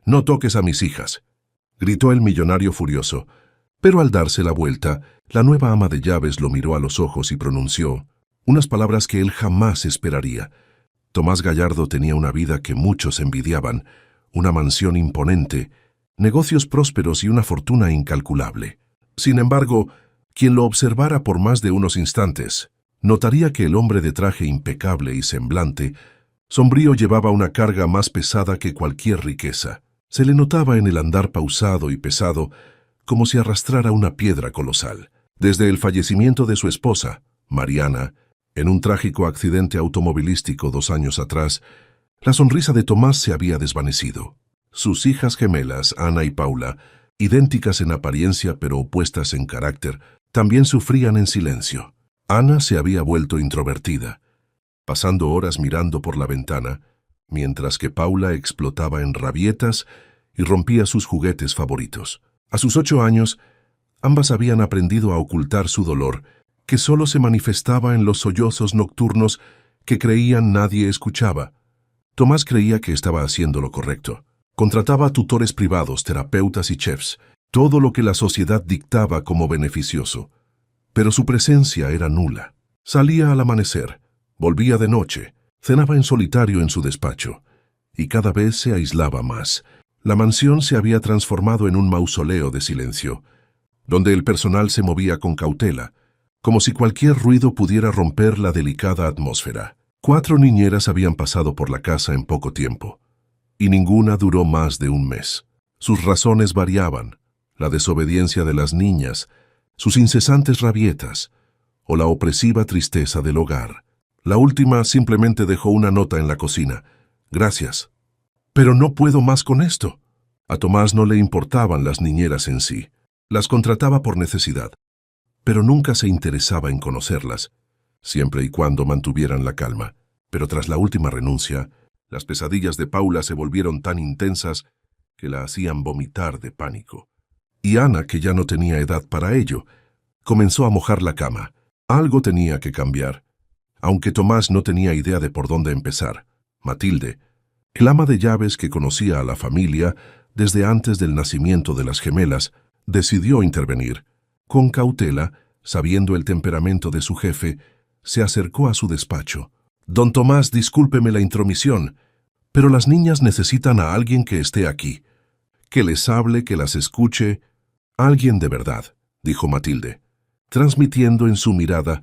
«No toques a mis hijas», gritó el millonario furioso, pero al darse la vuelta, la nueva ama de llaves lo miró a los ojos y pronunció unas palabras que él jamás esperaría. Tomás Gallardo tenía una vida que muchos envidiaban, una mansión imponente, negocios prósperos y una fortuna incalculable. Sin embargo, quien lo observara por más de unos instantes, notaría que el hombre de traje impecable y semblante sombrío llevaba una carga más pesada que cualquier riqueza. Se le notaba en el andar pausado y pesado, como si arrastrara una piedra colosal. Desde el fallecimiento de su esposa, Mariana, en un trágico accidente automovilístico 2 años atrás, la sonrisa de Tomás se había desvanecido. Sus hijas gemelas, Ana y Paula, idénticas en apariencia pero opuestas en carácter, también sufrían en silencio. Ana se había vuelto introvertida, pasando horas mirando por la ventana, mientras que Paula explotaba en rabietas y rompía sus juguetes favoritos. A sus 8 años, ambas habían aprendido a ocultar su dolor, que solo se manifestaba en los sollozos nocturnos que creían nadie escuchaba. Tomás creía que estaba haciendo lo correcto. Contrataba tutores privados, terapeutas y chefs, todo lo que la sociedad dictaba como beneficioso. Pero su presencia era nula. Salía al amanecer, volvía de noche, cenaba en solitario en su despacho, y cada vez se aislaba más. La mansión se había transformado en un mausoleo de silencio, donde el personal se movía con cautela, como si cualquier ruido pudiera romper la delicada atmósfera. 4 niñeras habían pasado por la casa en poco tiempo, y ninguna duró más de un mes. Sus razones variaban: la desobediencia de las niñas, sus incesantes rabietas, o la opresiva tristeza del hogar. La última simplemente dejó una nota en la cocina: «Gracias, pero no puedo más con esto». A Tomás no le importaban las niñeras en sí. Las contrataba por necesidad, pero nunca se interesaba en conocerlas, siempre y cuando mantuvieran la calma. Pero tras la última renuncia, las pesadillas de Paula se volvieron tan intensas que la hacían vomitar de pánico. Y Ana, que ya no tenía edad para ello, comenzó a mojar la cama. Algo tenía que cambiar, aunque Tomás no tenía idea de por dónde empezar. Matilde, el ama de llaves que conocía a la familia desde antes del nacimiento de las gemelas, decidió intervenir. Con cautela, sabiendo el temperamento de su jefe, se acercó a su despacho. «Don Tomás, discúlpeme la intromisión, pero las niñas necesitan a alguien que esté aquí, que les hable, que las escuche, alguien de verdad», dijo Matilde, transmitiendo en su mirada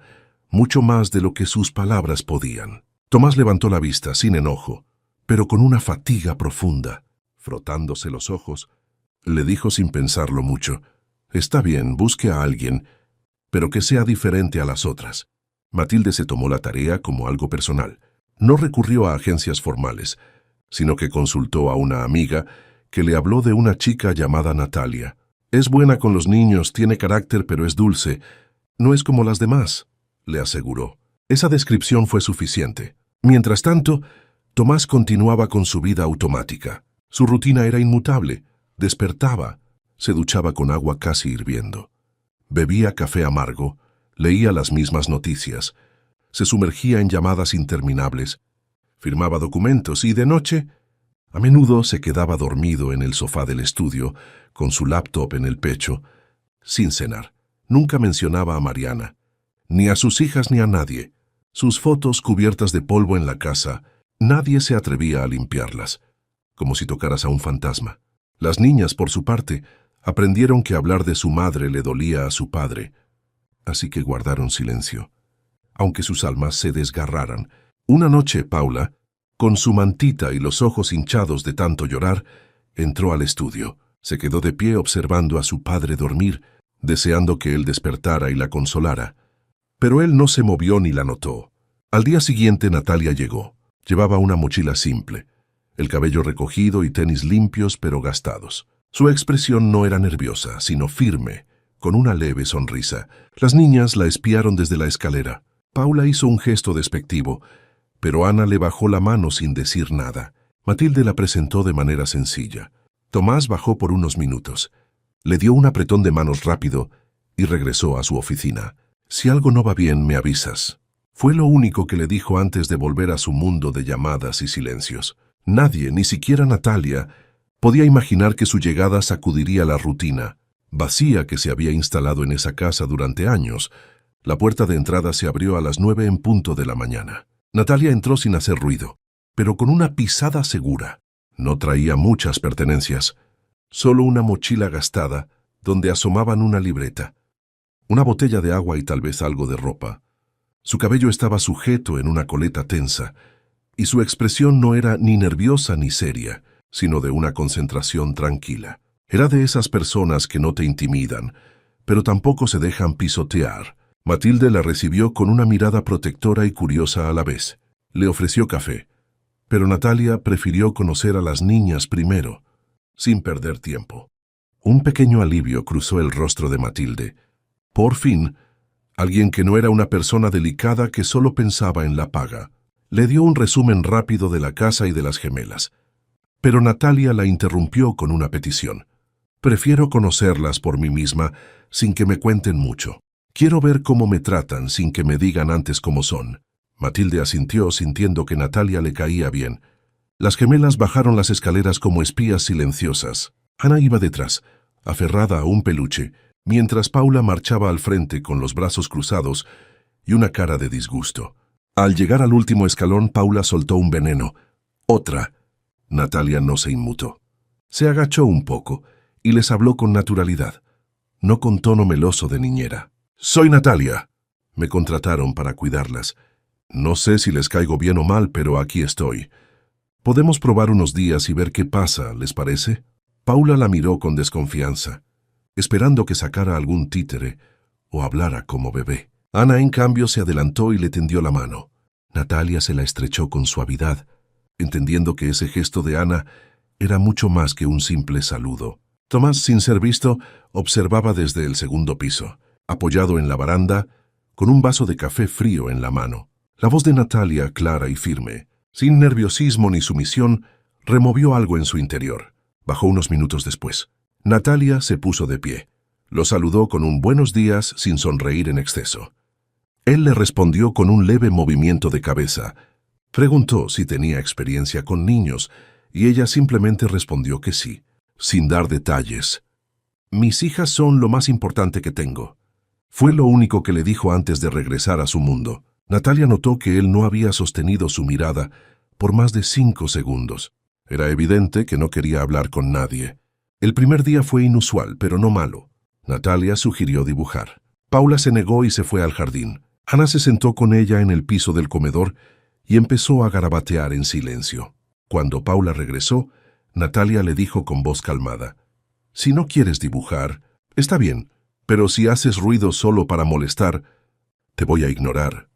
mucho más de lo que sus palabras podían. Tomás levantó la vista sin enojo, pero con una fatiga profunda. Frotándose los ojos, le dijo sin pensarlo mucho: «Está bien, busque a alguien, pero que sea diferente a las otras». Matilde se tomó la tarea como algo personal. No recurrió a agencias formales, sino que consultó a una amiga que le habló de una chica llamada Natalia. «Es buena con los niños, tiene carácter, pero es dulce. No es como las demás», le aseguró. Esa descripción fue suficiente. Mientras tanto, Tomás continuaba con su vida automática. Su rutina era inmutable. Despertaba, se duchaba con agua casi hirviendo, bebía café amargo, leía las mismas noticias, se sumergía en llamadas interminables, firmaba documentos y de noche, a menudo se quedaba dormido en el sofá del estudio, con su laptop en el pecho, sin cenar. Nunca mencionaba a Mariana, ni a sus hijas ni a nadie. Sus fotos cubiertas de polvo en la casa, nadie se atrevía a limpiarlas, como si tocaras a un fantasma. Las niñas, por su parte, aprendieron que hablar de su madre le dolía a su padre, así que guardaron silencio, aunque sus almas se desgarraran. Una noche, Paula, con su mantita y los ojos hinchados de tanto llorar, entró al estudio. Se quedó de pie observando a su padre dormir, deseando que él despertara y la consolara. Pero él no se movió ni la notó. Al día siguiente Natalia llegó. Llevaba una mochila simple, el cabello recogido y tenis limpios pero gastados. Su expresión no era nerviosa, sino firme, con una leve sonrisa. Las niñas la espiaron desde la escalera. Paula hizo un gesto despectivo, pero Ana le bajó la mano sin decir nada. Matilde la presentó de manera sencilla. Tomás bajó por unos minutos. Le dio un apretón de manos rápido y regresó a su oficina. «Si algo no va bien, me avisas». Fue lo único que le dijo antes de volver a su mundo de llamadas y silencios. Nadie, ni siquiera Natalia, Podía imaginar que su llegada sacudiría la rutina vacía que se había instalado en esa casa durante años. La puerta de entrada se abrió a las 9 en punto de la mañana. Natalia entró sin hacer ruido, pero con una pisada segura. No traía muchas pertenencias, solo una mochila gastada donde asomaban una libreta, una botella de agua y tal vez algo de ropa. Su cabello estaba sujeto en una coleta tensa, y su expresión no era ni nerviosa ni seria, sino de una concentración tranquila. Era de esas personas que no te intimidan, pero tampoco se dejan pisotear. Matilde la recibió con una mirada protectora y curiosa a la vez. Le ofreció café, pero Natalia prefirió conocer a las niñas primero, sin perder tiempo. Un pequeño alivio cruzó el rostro de Matilde. Por fin, alguien que no era una persona delicada que solo pensaba en la paga. Le dio un resumen rápido de la casa y de las gemelas. Pero Natalia la interrumpió con una petición. Prefiero conocerlas por mí misma sin que me cuenten mucho. Quiero ver cómo me tratan sin que me digan antes cómo son. Matilde asintió sintiendo que Natalia le caía bien. Las gemelas bajaron las escaleras como espías silenciosas. Ana iba detrás, aferrada a un peluche, mientras Paula marchaba al frente con los brazos cruzados y una cara de disgusto. Al llegar al último escalón, Paula soltó un veneno. ¡Otra! Natalia no se inmutó. Se agachó un poco y les habló con naturalidad, no con tono meloso de niñera. «Soy Natalia. Me contrataron para cuidarlas. No sé si les caigo bien o mal, pero aquí estoy. Podemos probar unos días y ver qué pasa, ¿les parece?» Paula la miró con desconfianza, esperando que sacara algún títere o hablara como bebé. Ana, en cambio, se adelantó y le tendió la mano. Natalia se la estrechó con suavidad, entendiendo que ese gesto de Ana era mucho más que un simple saludo. Tomás, sin ser visto, observaba desde el segundo piso, apoyado en la baranda, con un vaso de café frío en la mano. La voz de Natalia, clara y firme, sin nerviosismo ni sumisión, removió algo en su interior. Bajó unos minutos después. Natalia se puso de pie. Lo saludó con un buenos días sin sonreír en exceso. Él le respondió con un leve movimiento de cabeza. Preguntó si tenía experiencia con niños, y ella simplemente respondió que sí, sin dar detalles. «Mis hijas son lo más importante que tengo». Fue lo único que le dijo antes de regresar a su mundo. Natalia notó que él no había sostenido su mirada por más de 5 segundos. Era evidente que no quería hablar con nadie. El primer día fue inusual, pero no malo. Natalia sugirió dibujar. Paula se negó y se fue al jardín. Ana se sentó con ella en el piso del comedor y empezó a garabatear en silencio. Cuando Paula regresó, Natalia le dijo con voz calmada: «Si no quieres dibujar, está bien, pero si haces ruido solo para molestar, te voy a ignorar».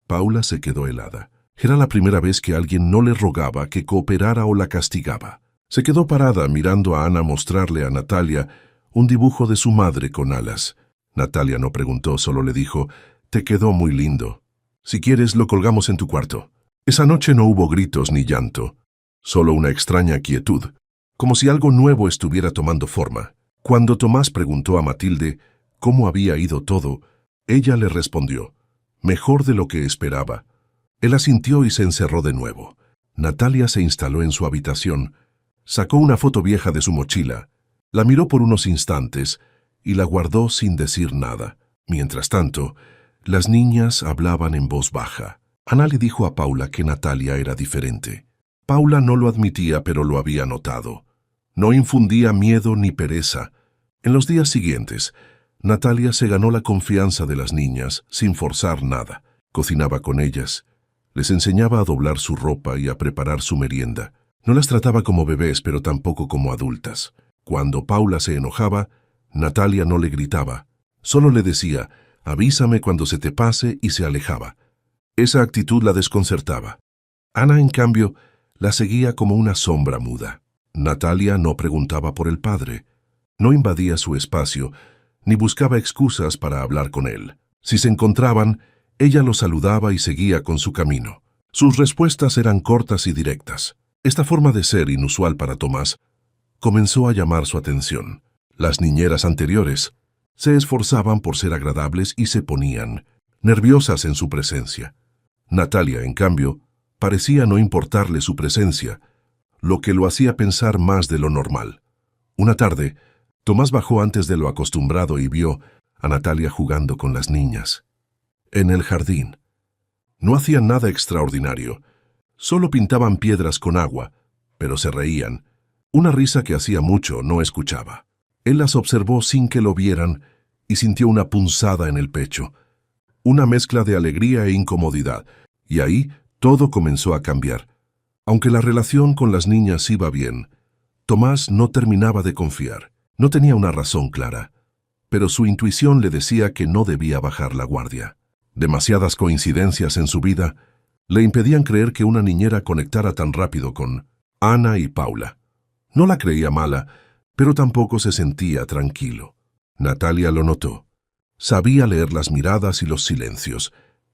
Paula se quedó helada. Era la primera vez que alguien no le rogaba que cooperara o la castigaba. Se quedó parada mirando a Ana mostrarle a Natalia un dibujo de su madre con alas. Natalia no preguntó, solo le dijo: «Te quedó muy lindo. Si quieres, lo colgamos en tu cuarto». Esa noche no hubo gritos ni llanto, solo una extraña quietud, como si algo nuevo estuviera tomando forma. Cuando Tomás preguntó a Matilde cómo había ido todo, ella le respondió: «Mejor de lo que esperaba». Él asintió y se encerró de nuevo. Natalia se instaló en su habitación, sacó una foto vieja de su mochila, la miró por unos instantes y la guardó sin decir nada. Mientras tanto, las niñas hablaban en voz baja. Ana le dijo a Paula que Natalia era diferente. Paula no lo admitía, pero lo había notado. No infundía miedo ni pereza. En los días siguientes, Natalia se ganó la confianza de las niñas sin forzar nada. Cocinaba con ellas, les enseñaba a doblar su ropa y a preparar su merienda. No las trataba como bebés, pero tampoco como adultas. Cuando Paula se enojaba, Natalia no le gritaba. Solo le decía: «Avísame cuando se te pase», y se alejaba. Esa actitud la desconcertaba. Ana, en cambio, la seguía como una sombra muda. Natalia no preguntaba por el padre, no invadía su espacio, ni buscaba excusas para hablar con él. Si se encontraban, ella lo saludaba y seguía con su camino. Sus respuestas eran cortas y directas. Esta forma de ser, inusual para Tomás, comenzó a llamar su atención. Las niñeras anteriores se esforzaban por ser agradables y se ponían nerviosas en su presencia. Natalia, en cambio, parecía no importarle su presencia, lo que lo hacía pensar más de lo normal. Una tarde, Tomás bajó antes de lo acostumbrado y vio a Natalia jugando con las niñas. En el jardín. No hacían nada extraordinario. Solo pintaban piedras con agua, pero se reían. Una risa que hacía mucho no escuchaba. Él las observó sin que lo vieran y sintió una punzada en el pecho. Una mezcla de alegría e incomodidad, y ahí todo comenzó a cambiar. Aunque la relación con las niñas iba bien, Tomás no terminaba de confiar. No tenía una razón clara, pero su intuición le decía que no debía bajar la guardia. Demasiadas coincidencias en su vida le impedían creer que una niñera conectara tan rápido con Ana y Paula. No la creía mala, pero tampoco se sentía tranquilo. Natalia lo notó. Sabía leer las miradas y los silencios,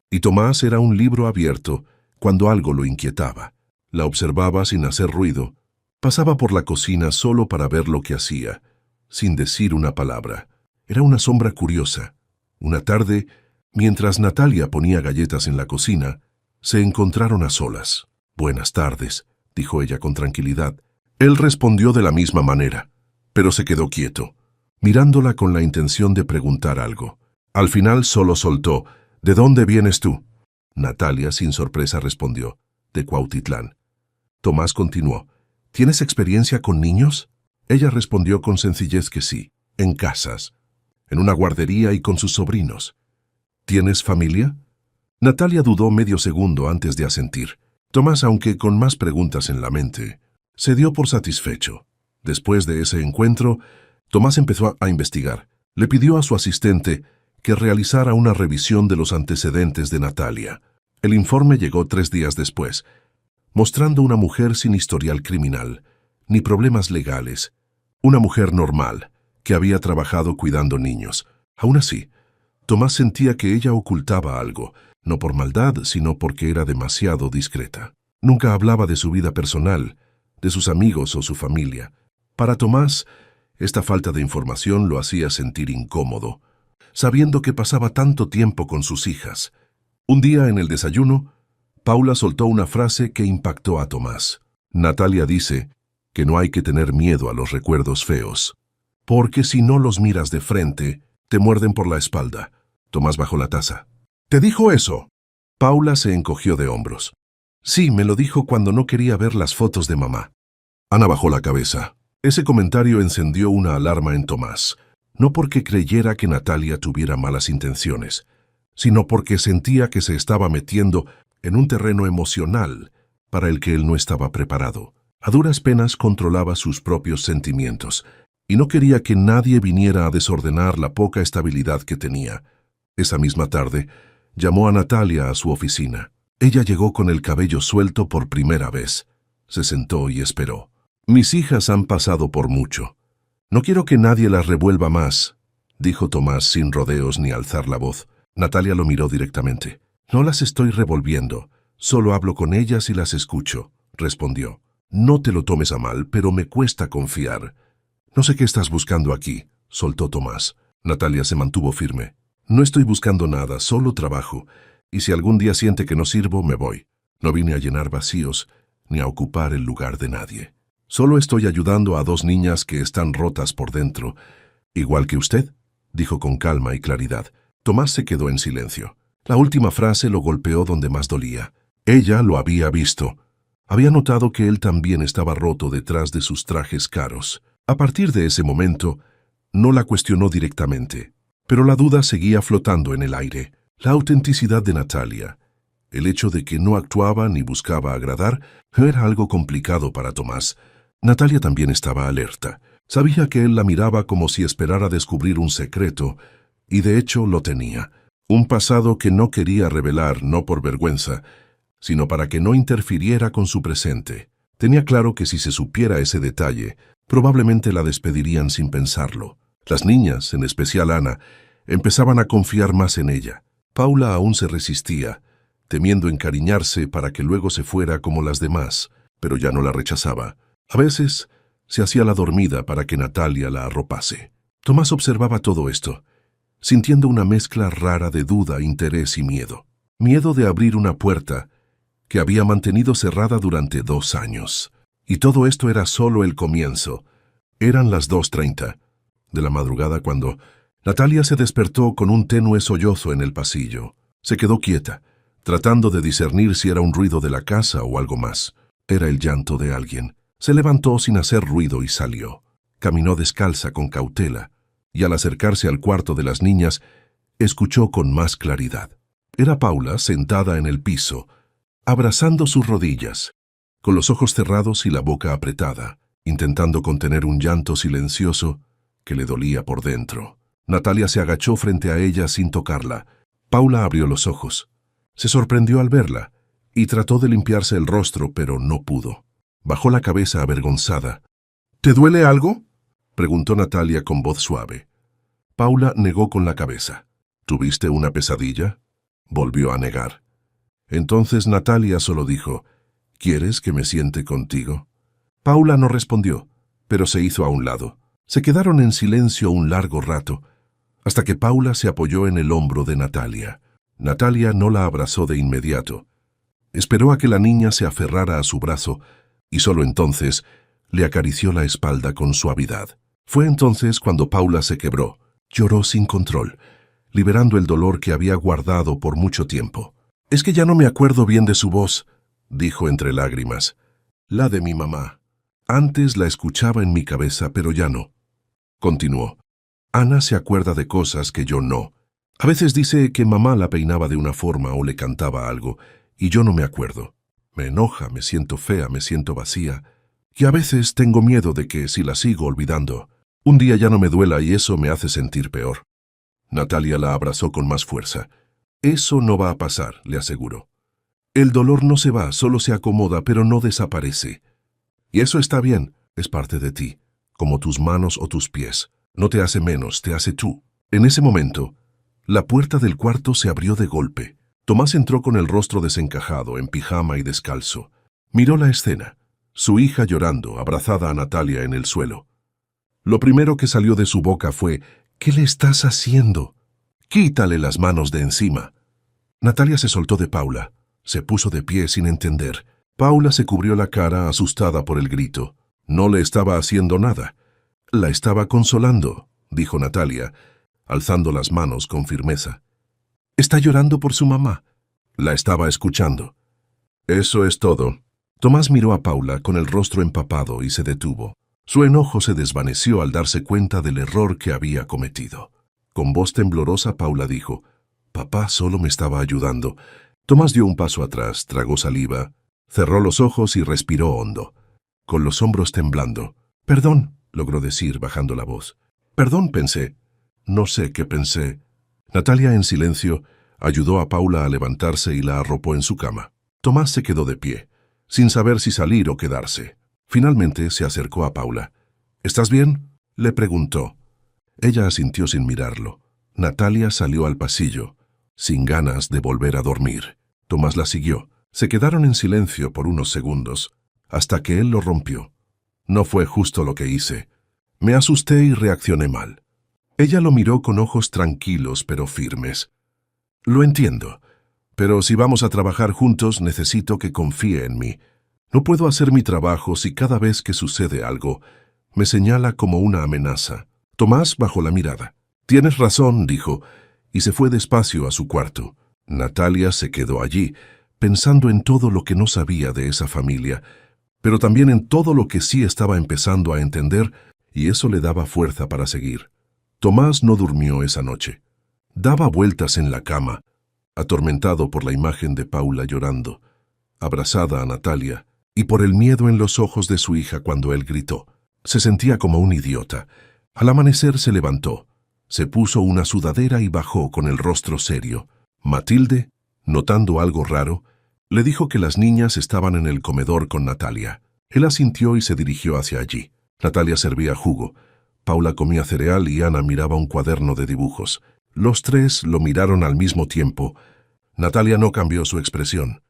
y Tomás era un libro abierto cuando algo lo inquietaba. La observaba sin hacer ruido. Pasaba por la cocina solo para ver lo que hacía, sin decir una palabra. Era una sombra curiosa. Una tarde, mientras Natalia ponía galletas en la cocina, se encontraron a solas. «Buenas tardes», dijo ella con tranquilidad. Él respondió de la misma manera, pero se quedó quieto, mirándola con la intención de preguntar algo. Al final solo soltó: «¿De dónde vienes tú?». Natalia, sin sorpresa, respondió: «De Cuautitlán». Tomás continuó: «¿Tienes experiencia con niños?». Ella respondió con sencillez que sí, en casas, en una guardería y con sus sobrinos. «¿Tienes familia?». Natalia dudó medio segundo antes de asentir. Tomás, aunque con más preguntas en la mente, se dio por satisfecho. Después de ese encuentro, Tomás empezó a investigar. Le pidió a su asistente que realizara una revisión de los antecedentes de Natalia. El informe llegó 3 días después, mostrando una mujer sin historial criminal, ni problemas legales. Una mujer normal, que había trabajado cuidando niños. Aún así, Tomás sentía que ella ocultaba algo, no por maldad, sino porque era demasiado discreta. Nunca hablaba de su vida personal, de sus amigos o su familia. Para Tomás, esta falta de información lo hacía sentir incómodo, sabiendo que pasaba tanto tiempo con sus hijas. Un día en el desayuno, Paula soltó una frase que impactó a Tomás. Natalia dice que no hay que tener miedo a los recuerdos feos, porque si no los miras de frente, te muerden por la espalda. Tomás bajó la taza. «¿Te dijo eso?». Paula se encogió de hombros. «Sí, me lo dijo cuando no quería ver las fotos de mamá». Ana bajó la cabeza. Ese comentario encendió una alarma en Tomás, no porque creyera que Natalia tuviera malas intenciones, sino porque sentía que se estaba metiendo en un terreno emocional para el que él no estaba preparado. A duras penas controlaba sus propios sentimientos, y no quería que nadie viniera a desordenar la poca estabilidad que tenía. Esa misma tarde, llamó a Natalia a su oficina. Ella llegó con el cabello suelto por primera vez. Se sentó y esperó. «Mis hijas han pasado por mucho. No quiero que nadie las revuelva más», dijo Tomás sin rodeos ni alzar la voz. Natalia lo miró directamente. «No las estoy revolviendo. Solo hablo con ellas y las escucho», respondió. «No te lo tomes a mal, pero me cuesta confiar». «No sé qué estás buscando aquí», soltó Tomás. Natalia se mantuvo firme. «No estoy buscando nada, solo trabajo, y si algún día siente que no sirvo, me voy. No vine a llenar vacíos, ni a ocupar el lugar de nadie. Solo estoy ayudando a 2 niñas que están rotas por dentro, igual que usted», dijo con calma y claridad. Tomás se quedó en silencio. La última frase lo golpeó donde más dolía. Ella lo había visto. Había notado que él también estaba roto detrás de sus trajes caros. A partir de ese momento, no la cuestionó directamente, pero la duda seguía flotando en el aire. La autenticidad de Natalia, el hecho de que no actuaba ni buscaba agradar, era algo complicado para Tomás. Natalia también estaba alerta. Sabía que él la miraba como si esperara descubrir un secreto, y de hecho lo tenía. Un pasado que no quería revelar, no por vergüenza, sino para que no interfiriera con su presente. Tenía claro que si se supiera ese detalle, probablemente la despedirían sin pensarlo. Las niñas, en especial Ana, empezaban a confiar más en ella. Paula aún se resistía, temiendo encariñarse para que luego se fuera como las demás, pero ya no la rechazaba. A veces se hacía la dormida para que Natalia la arropase. Tomás observaba todo esto, sintiendo una mezcla rara de duda, interés y miedo. Miedo de abrir una puerta que había mantenido cerrada durante 2 años, Y todo esto era solo el comienzo. Eran las 2:30 de la madrugada cuando Natalia se despertó con un tenue sollozo en el pasillo. Se quedó quieta, tratando de discernir si era un ruido de la casa o algo más. Era el llanto de alguien. Se levantó sin hacer ruido y salió. Caminó descalza con cautela, y al acercarse al cuarto de las niñas, escuchó con más claridad. Era Paula sentada en el piso, abrazando sus rodillas, con los ojos cerrados y la boca apretada, intentando contener un llanto silencioso que le dolía por dentro. Natalia se agachó frente a ella sin tocarla. Paula abrió los ojos. Se sorprendió al verla y trató de limpiarse el rostro, pero no pudo. Bajó la cabeza avergonzada. «¿Te duele algo?», preguntó Natalia con voz suave. Paula negó con la cabeza. «¿Tuviste una pesadilla?», volvió a negar. Entonces Natalia solo dijo: «¿Quieres que me siente contigo?». Paula no respondió, pero se hizo a un lado. Se quedaron en silencio un largo rato, hasta que Paula se apoyó en el hombro de Natalia. Natalia no la abrazó de inmediato. Esperó a que la niña se aferrara a su brazo y solo entonces le acarició la espalda con suavidad. Fue entonces cuando Paula se quebró. Lloró sin control, liberando el dolor que había guardado por mucho tiempo. «Es que ya no me acuerdo bien de su voz», dijo entre lágrimas. «La de mi mamá. Antes la escuchaba en mi cabeza, pero ya no». Continuó. «Ana se acuerda de cosas que yo no. A veces dice que mamá la peinaba de una forma o le cantaba algo, y yo no me acuerdo. Me enoja, me siento fea, me siento vacía, y a veces tengo miedo de que, si la sigo olvidando, un día ya no me duela y eso me hace sentir peor». Natalia la abrazó con más fuerza. «Eso no va a pasar», le aseguró. «El dolor no se va, solo se acomoda, pero no desaparece. Y eso está bien, es parte de ti, como tus manos o tus pies. No te hace menos, te hace tú». En ese momento, la puerta del cuarto se abrió de golpe. Tomás entró con el rostro desencajado, en pijama y descalzo. Miró la escena, su hija llorando, abrazada a Natalia en el suelo. Lo primero que salió de su boca fue: «¿Qué le estás haciendo? Quítale las manos de encima». Natalia se soltó de Paula. Se puso de pie sin entender. Paula se cubrió la cara, asustada por el grito. No le estaba haciendo nada. «La estaba consolando», dijo Natalia, alzando las manos con firmeza. «Está llorando por su mamá». La estaba escuchando. «Eso es todo». Tomás miró a Paula con el rostro empapado y se detuvo. Su enojo se desvaneció al darse cuenta del error que había cometido. Con voz temblorosa, Paula dijo: «Papá solo me estaba ayudando». Tomás dio un paso atrás, tragó saliva, cerró los ojos y respiró hondo, con los hombros temblando. «Perdón», logró decir bajando la voz. «Perdón, pensé». «No sé qué pensé». Natalia, en silencio, ayudó a Paula a levantarse y la arropó en su cama. Tomás se quedó de pie, sin saber si salir o quedarse. Finalmente se acercó a Paula. «¿Estás bien?», le preguntó. Ella asintió sin mirarlo. Natalia salió al pasillo, sin ganas de volver a dormir. Tomás la siguió. Se quedaron en silencio por unos segundos, hasta que él lo rompió. «No fue justo lo que hice. Me asusté y reaccioné mal». Ella lo miró con ojos tranquilos pero firmes. «Lo entiendo, pero si vamos a trabajar juntos necesito que confíe en mí. No puedo hacer mi trabajo si cada vez que sucede algo me señala como una amenaza». Tomás bajó la mirada. «Tienes razón», dijo, y se fue despacio a su cuarto. Natalia se quedó allí, pensando en todo lo que no sabía de esa familia, pero también en todo lo que sí estaba empezando a entender, y eso le daba fuerza para seguir. Tomás no durmió esa noche. Daba vueltas en la cama, atormentado por la imagen de Paula llorando, abrazada a Natalia, y por el miedo en los ojos de su hija cuando él gritó. Se sentía como un idiota. Al amanecer se levantó, se puso una sudadera y bajó con el rostro serio. Matilde, notando algo raro, le dijo que las niñas estaban en el comedor con Natalia. Él asintió y se dirigió hacia allí. Natalia servía jugo. Paula comía cereal y Ana miraba un cuaderno de dibujos. Los tres lo miraron al mismo tiempo. Natalia no cambió su expresión.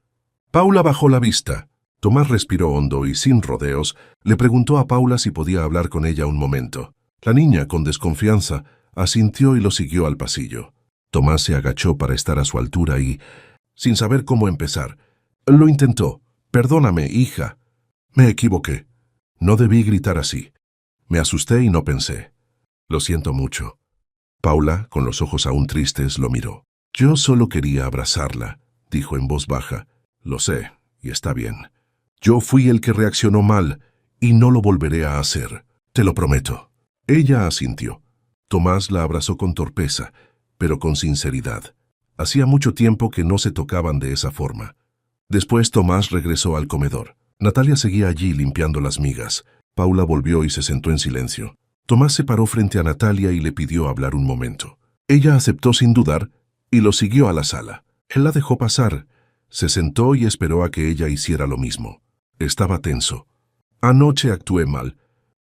Paula bajó la vista. Tomás respiró hondo y, sin rodeos, le preguntó a Paula si podía hablar con ella un momento. La niña, con desconfianza, asintió y lo siguió al pasillo. Tomás se agachó para estar a su altura y, sin saber cómo empezar, lo intentó. «Perdóname, hija. Me equivoqué». No debí gritar así. Me asusté y no pensé. Lo siento mucho. Paula, con los ojos aún tristes, lo miró. Yo solo quería abrazarla, dijo en voz baja. Lo sé, y está bien. Yo fui el que reaccionó mal, y no lo volveré a hacer. Te lo prometo. Ella asintió. Tomás la abrazó con torpeza, pero con sinceridad. Hacía mucho tiempo que no se tocaban de esa forma. Después Tomás regresó al comedor. Natalia seguía allí limpiando las migas. Paula volvió y se sentó en silencio. Tomás se paró frente a Natalia y le pidió hablar un momento. Ella aceptó sin dudar y lo siguió a la sala. Él la dejó pasar. Se sentó y esperó a que ella hiciera lo mismo. Estaba tenso. Anoche actué mal.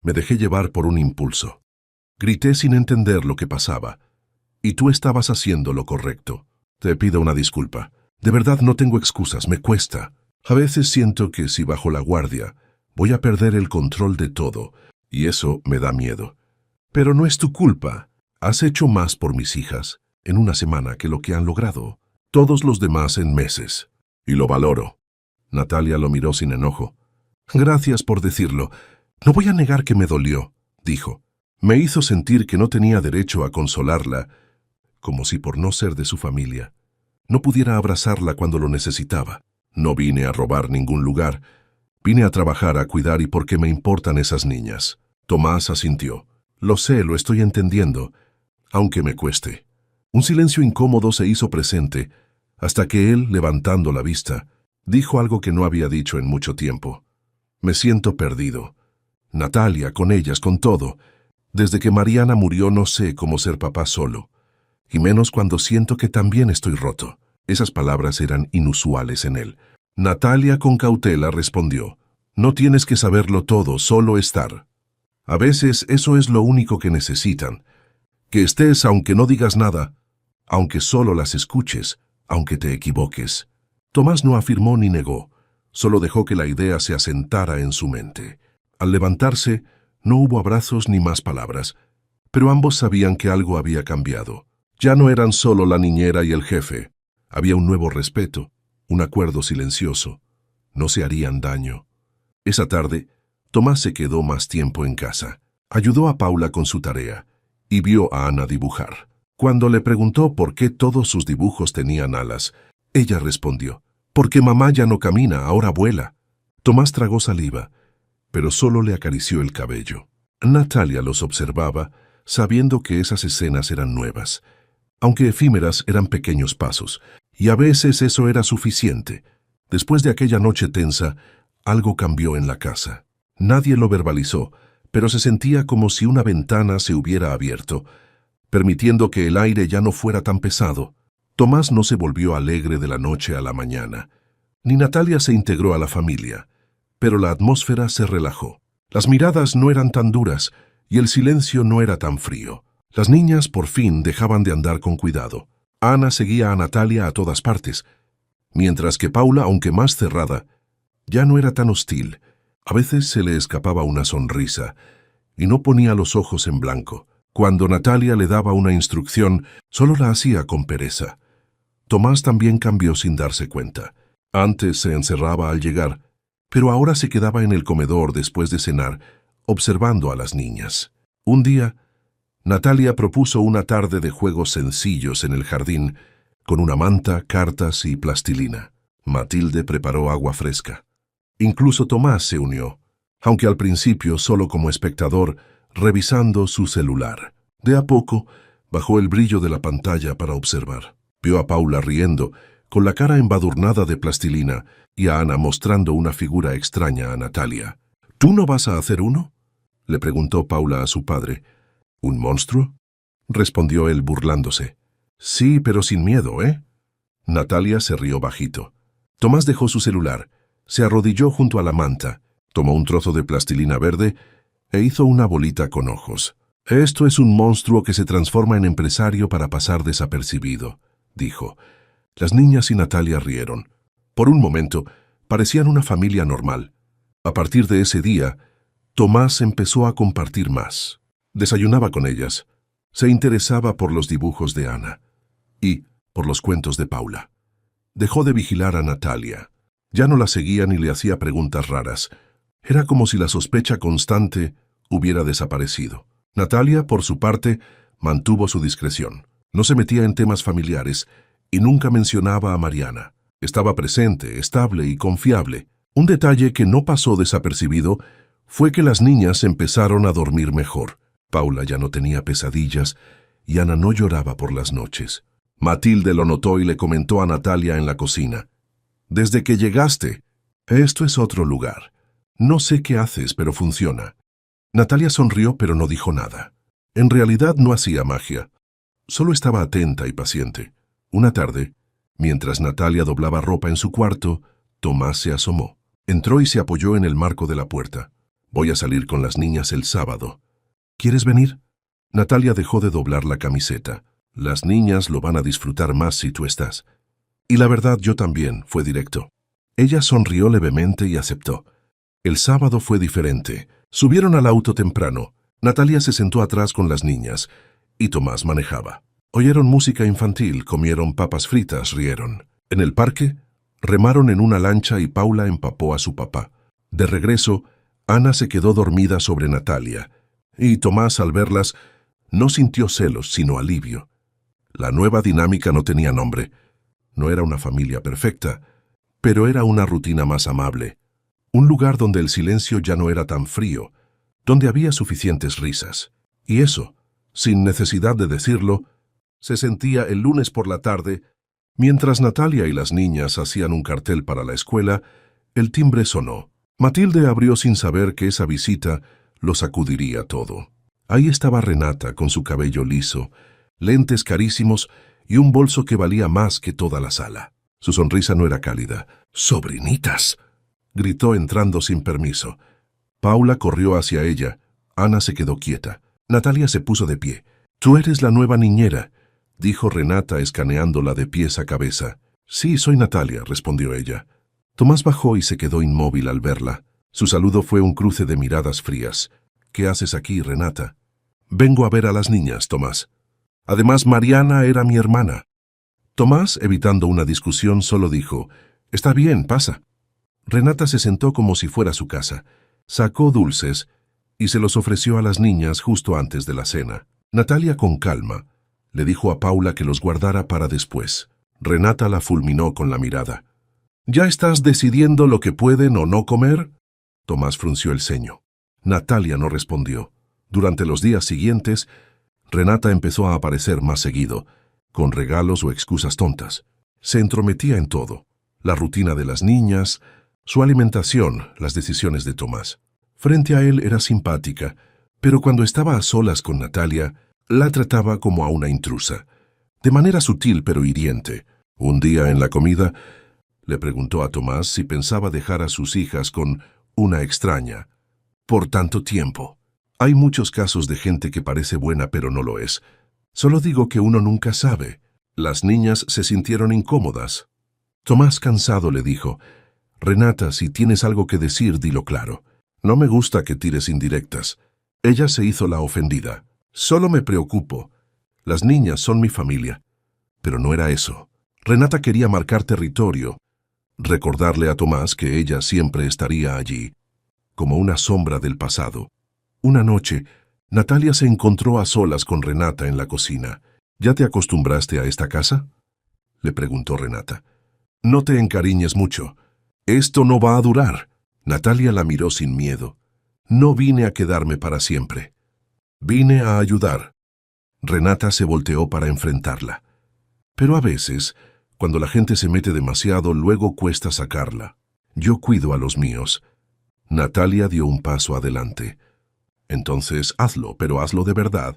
Me dejé llevar por un impulso. Grité sin entender lo que pasaba. Y tú estabas haciendo lo correcto. Te pido una disculpa. De verdad no tengo excusas, me cuesta. A veces siento que si bajo la guardia, voy a perder el control de todo, y eso me da miedo. Pero no es tu culpa. Has hecho más por mis hijas en una semana que lo que han logrado todos los demás en meses. Y lo valoro. Natalia lo miró sin enojo. Gracias por decirlo. No voy a negar que me dolió, dijo. Me hizo sentir que no tenía derecho a consolarla, como si por no ser de su familia, no pudiera abrazarla cuando lo necesitaba. No vine a robar ningún lugar. Vine a trabajar, a cuidar y porque me importan esas niñas. Tomás asintió. Lo sé, lo estoy entendiendo, aunque me cueste. Un silencio incómodo se hizo presente, hasta que él, levantando la vista, dijo algo que no había dicho en mucho tiempo. Me siento perdido. Natalia, con ellas, con todo. Desde que Mariana murió no sé cómo ser papá solo. Y menos cuando siento que también estoy roto. Esas palabras eran inusuales en él. Natalia con cautela respondió. No tienes que saberlo todo, solo estar. A veces eso es lo único que necesitan. Que estés aunque no digas nada, aunque solo las escuches, aunque te equivoques. Tomás no afirmó ni negó, solo dejó que la idea se asentara en su mente. Al levantarse, no hubo abrazos ni más palabras, pero ambos sabían que algo había cambiado. Ya no eran solo la niñera y el jefe. Había un nuevo respeto, un acuerdo silencioso. No se harían daño. Esa tarde, Tomás se quedó más tiempo en casa. Ayudó a Paula con su tarea y vio a Ana dibujar. Cuando le preguntó por qué todos sus dibujos tenían alas, ella respondió, «Porque mamá ya no camina, ahora vuela». Tomás tragó saliva, pero solo le acarició el cabello. Natalia los observaba, sabiendo que esas escenas eran nuevas. Aunque efímeras, eran pequeños pasos, y a veces eso era suficiente. Después de aquella noche tensa, algo cambió en la casa. Nadie lo verbalizó, pero se sentía como si una ventana se hubiera abierto, permitiendo que el aire ya no fuera tan pesado. Tomás no se volvió alegre de la noche a la mañana, ni Natalia se integró a la familia, pero la atmósfera se relajó. Las miradas no eran tan duras, y el silencio no era tan frío. Las niñas por fin dejaban de andar con cuidado. Ana seguía a Natalia a todas partes, mientras que Paula, aunque más cerrada, ya no era tan hostil. A veces se le escapaba una sonrisa y no ponía los ojos en blanco. Cuando Natalia le daba una instrucción, solo la hacía con pereza. Tomás también cambió sin darse cuenta. Antes se encerraba al llegar, pero ahora se quedaba en el comedor después de cenar, observando a las niñas. Un día, Natalia propuso una tarde de juegos sencillos en el jardín, con una manta, cartas y plastilina. Matilde preparó agua fresca. Incluso Tomás se unió, aunque al principio solo como espectador, revisando su celular. De a poco, bajó el brillo de la pantalla para observar. Vio a Paula riendo, con la cara embadurnada de plastilina, y a Ana mostrando una figura extraña a Natalia. ¿Tú no vas a hacer uno?, le preguntó Paula a su padre. ¿Un monstruo?, respondió él burlándose. Sí, pero sin miedo, ¿eh? Natalia se rió bajito. Tomás dejó su celular, se arrodilló junto a la manta, tomó un trozo de plastilina verde e hizo una bolita con ojos. Esto es un monstruo que se transforma en empresario para pasar desapercibido, dijo. Las niñas y Natalia rieron. Por un momento, parecían una familia normal. A partir de ese día, Tomás empezó a compartir más. Desayunaba con ellas, se interesaba por los dibujos de Ana y por los cuentos de Paula. Dejó de vigilar a Natalia. Ya no la seguía ni le hacía preguntas raras. Era como si la sospecha constante hubiera desaparecido. Natalia, por su parte, mantuvo su discreción. No se metía en temas familiares y nunca mencionaba a Mariana. Estaba presente, estable y confiable. Un detalle que no pasó desapercibido fue que las niñas empezaron a dormir mejor. Paula ya no tenía pesadillas y Ana no lloraba por las noches. Matilde lo notó y le comentó a Natalia en la cocina. «Desde que llegaste, esto es otro lugar. No sé qué haces, pero funciona». Natalia sonrió, pero no dijo nada. En realidad no hacía magia. Solo estaba atenta y paciente. Una tarde, mientras Natalia doblaba ropa en su cuarto, Tomás se asomó. Entró y se apoyó en el marco de la puerta. «Voy a salir con las niñas el sábado. ¿Quieres venir?» Natalia dejó de doblar la camiseta. «Las niñas lo van a disfrutar más si tú estás». «Y la verdad, yo también», fue directo. Ella sonrió levemente y aceptó. El sábado fue diferente. Subieron al auto temprano. Natalia se sentó atrás con las niñas y Tomás manejaba. Oyeron música infantil, comieron papas fritas, rieron. En el parque, remaron en una lancha y Paula empapó a su papá. De regreso, Ana se quedó dormida sobre Natalia, y Tomás, al verlas, no sintió celos, sino alivio. La nueva dinámica no tenía nombre. No era una familia perfecta, pero era una rutina más amable. Un lugar donde el silencio ya no era tan frío, donde había suficientes risas. Y eso, sin necesidad de decirlo, se sentía el lunes por la tarde. Mientras Natalia y las niñas hacían un cartel para la escuela, el timbre sonó. Matilde abrió sin saber que esa visita lo sacudiría todo. Ahí estaba Renata con su cabello liso, lentes carísimos y un bolso que valía más que toda la sala. Su sonrisa no era cálida. «¡Sobrinitas!», gritó entrando sin permiso. Paula corrió hacia ella. Ana se quedó quieta. Natalia se puso de pie. «Tú eres la nueva niñera», dijo Renata escaneándola de pies a cabeza. «Sí, soy Natalia», respondió ella. Tomás bajó y se quedó inmóvil al verla. Su saludo fue un cruce de miradas frías. «¿Qué haces aquí, Renata?» «Vengo a ver a las niñas, Tomás. Además, Mariana era mi hermana». Tomás, evitando una discusión, solo dijo: «Está bien, pasa». Renata se sentó como si fuera su casa. Sacó dulces y se los ofreció a las niñas justo antes de la cena. Natalia, con calma, le dijo a Paula que los guardara para después. Renata la fulminó con la mirada. «¿Ya estás decidiendo lo que pueden o no comer?» Tomás frunció el ceño. Natalia no respondió. Durante los días siguientes, Renata empezó a aparecer más seguido, con regalos o excusas tontas. Se entrometía en todo: la rutina de las niñas, su alimentación, las decisiones de Tomás. Frente a él era simpática, pero cuando estaba a solas con Natalia, la trataba como a una intrusa, de manera sutil pero hiriente. Un día en la comida, le preguntó a Tomás si pensaba dejar a sus hijas con una extraña por tanto tiempo. Hay muchos casos de gente que parece buena pero no lo es. Solo digo que uno nunca sabe. Las niñas se sintieron incómodas. Tomás, cansado, le dijo: «Renata, si tienes algo que decir, dilo claro. No me gusta que tires indirectas». Ella se hizo la ofendida. «Solo me preocupo. Las niñas son mi familia». Pero no era eso. Renata quería marcar territorio, recordarle a Tomás que ella siempre estaría allí, como una sombra del pasado. Una noche, Natalia se encontró a solas con Renata en la cocina. «¿Ya te acostumbraste a esta casa?», le preguntó Renata. «No te encariñes mucho. Esto no va a durar». Natalia la miró sin miedo. «No vine a quedarme para siempre. Vine a ayudar». Renata se volteó para enfrentarla. «Pero a veces, cuando la gente se mete demasiado, luego cuesta sacarla. Yo cuido a los míos». Natalia dio un paso adelante. «Entonces hazlo, pero hazlo de verdad,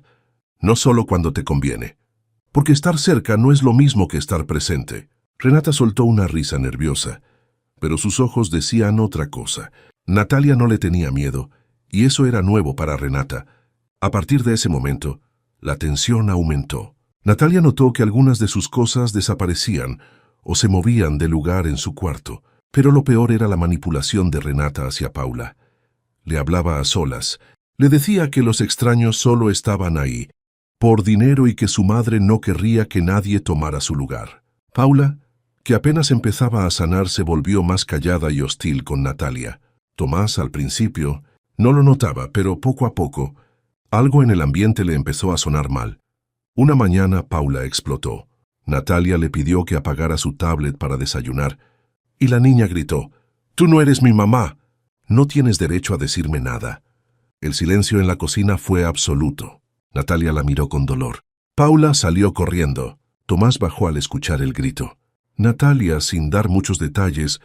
no solo cuando te conviene. Porque estar cerca no es lo mismo que estar presente». Renata soltó una risa nerviosa, pero sus ojos decían otra cosa. Natalia no le tenía miedo, y eso era nuevo para Renata. A partir de ese momento, la tensión aumentó. Natalia notó que algunas de sus cosas desaparecían o se movían de lugar en su cuarto, pero lo peor era la manipulación de Renata hacia Paula. Le hablaba a solas. Le decía que los extraños solo estaban ahí, por dinero, y que su madre no querría que nadie tomara su lugar. Paula, que apenas empezaba a sanar, se volvió más callada y hostil con Natalia. Tomás, al principio, no lo notaba, pero poco a poco, algo en el ambiente le empezó a sonar mal. Una mañana, Paula explotó. Natalia le pidió que apagara su tablet para desayunar, y la niña gritó: «¡Tú no eres mi mamá! No tienes derecho a decirme nada». El silencio en la cocina fue absoluto. Natalia la miró con dolor. Paula salió corriendo. Tomás bajó al escuchar el grito. Natalia, sin dar muchos detalles,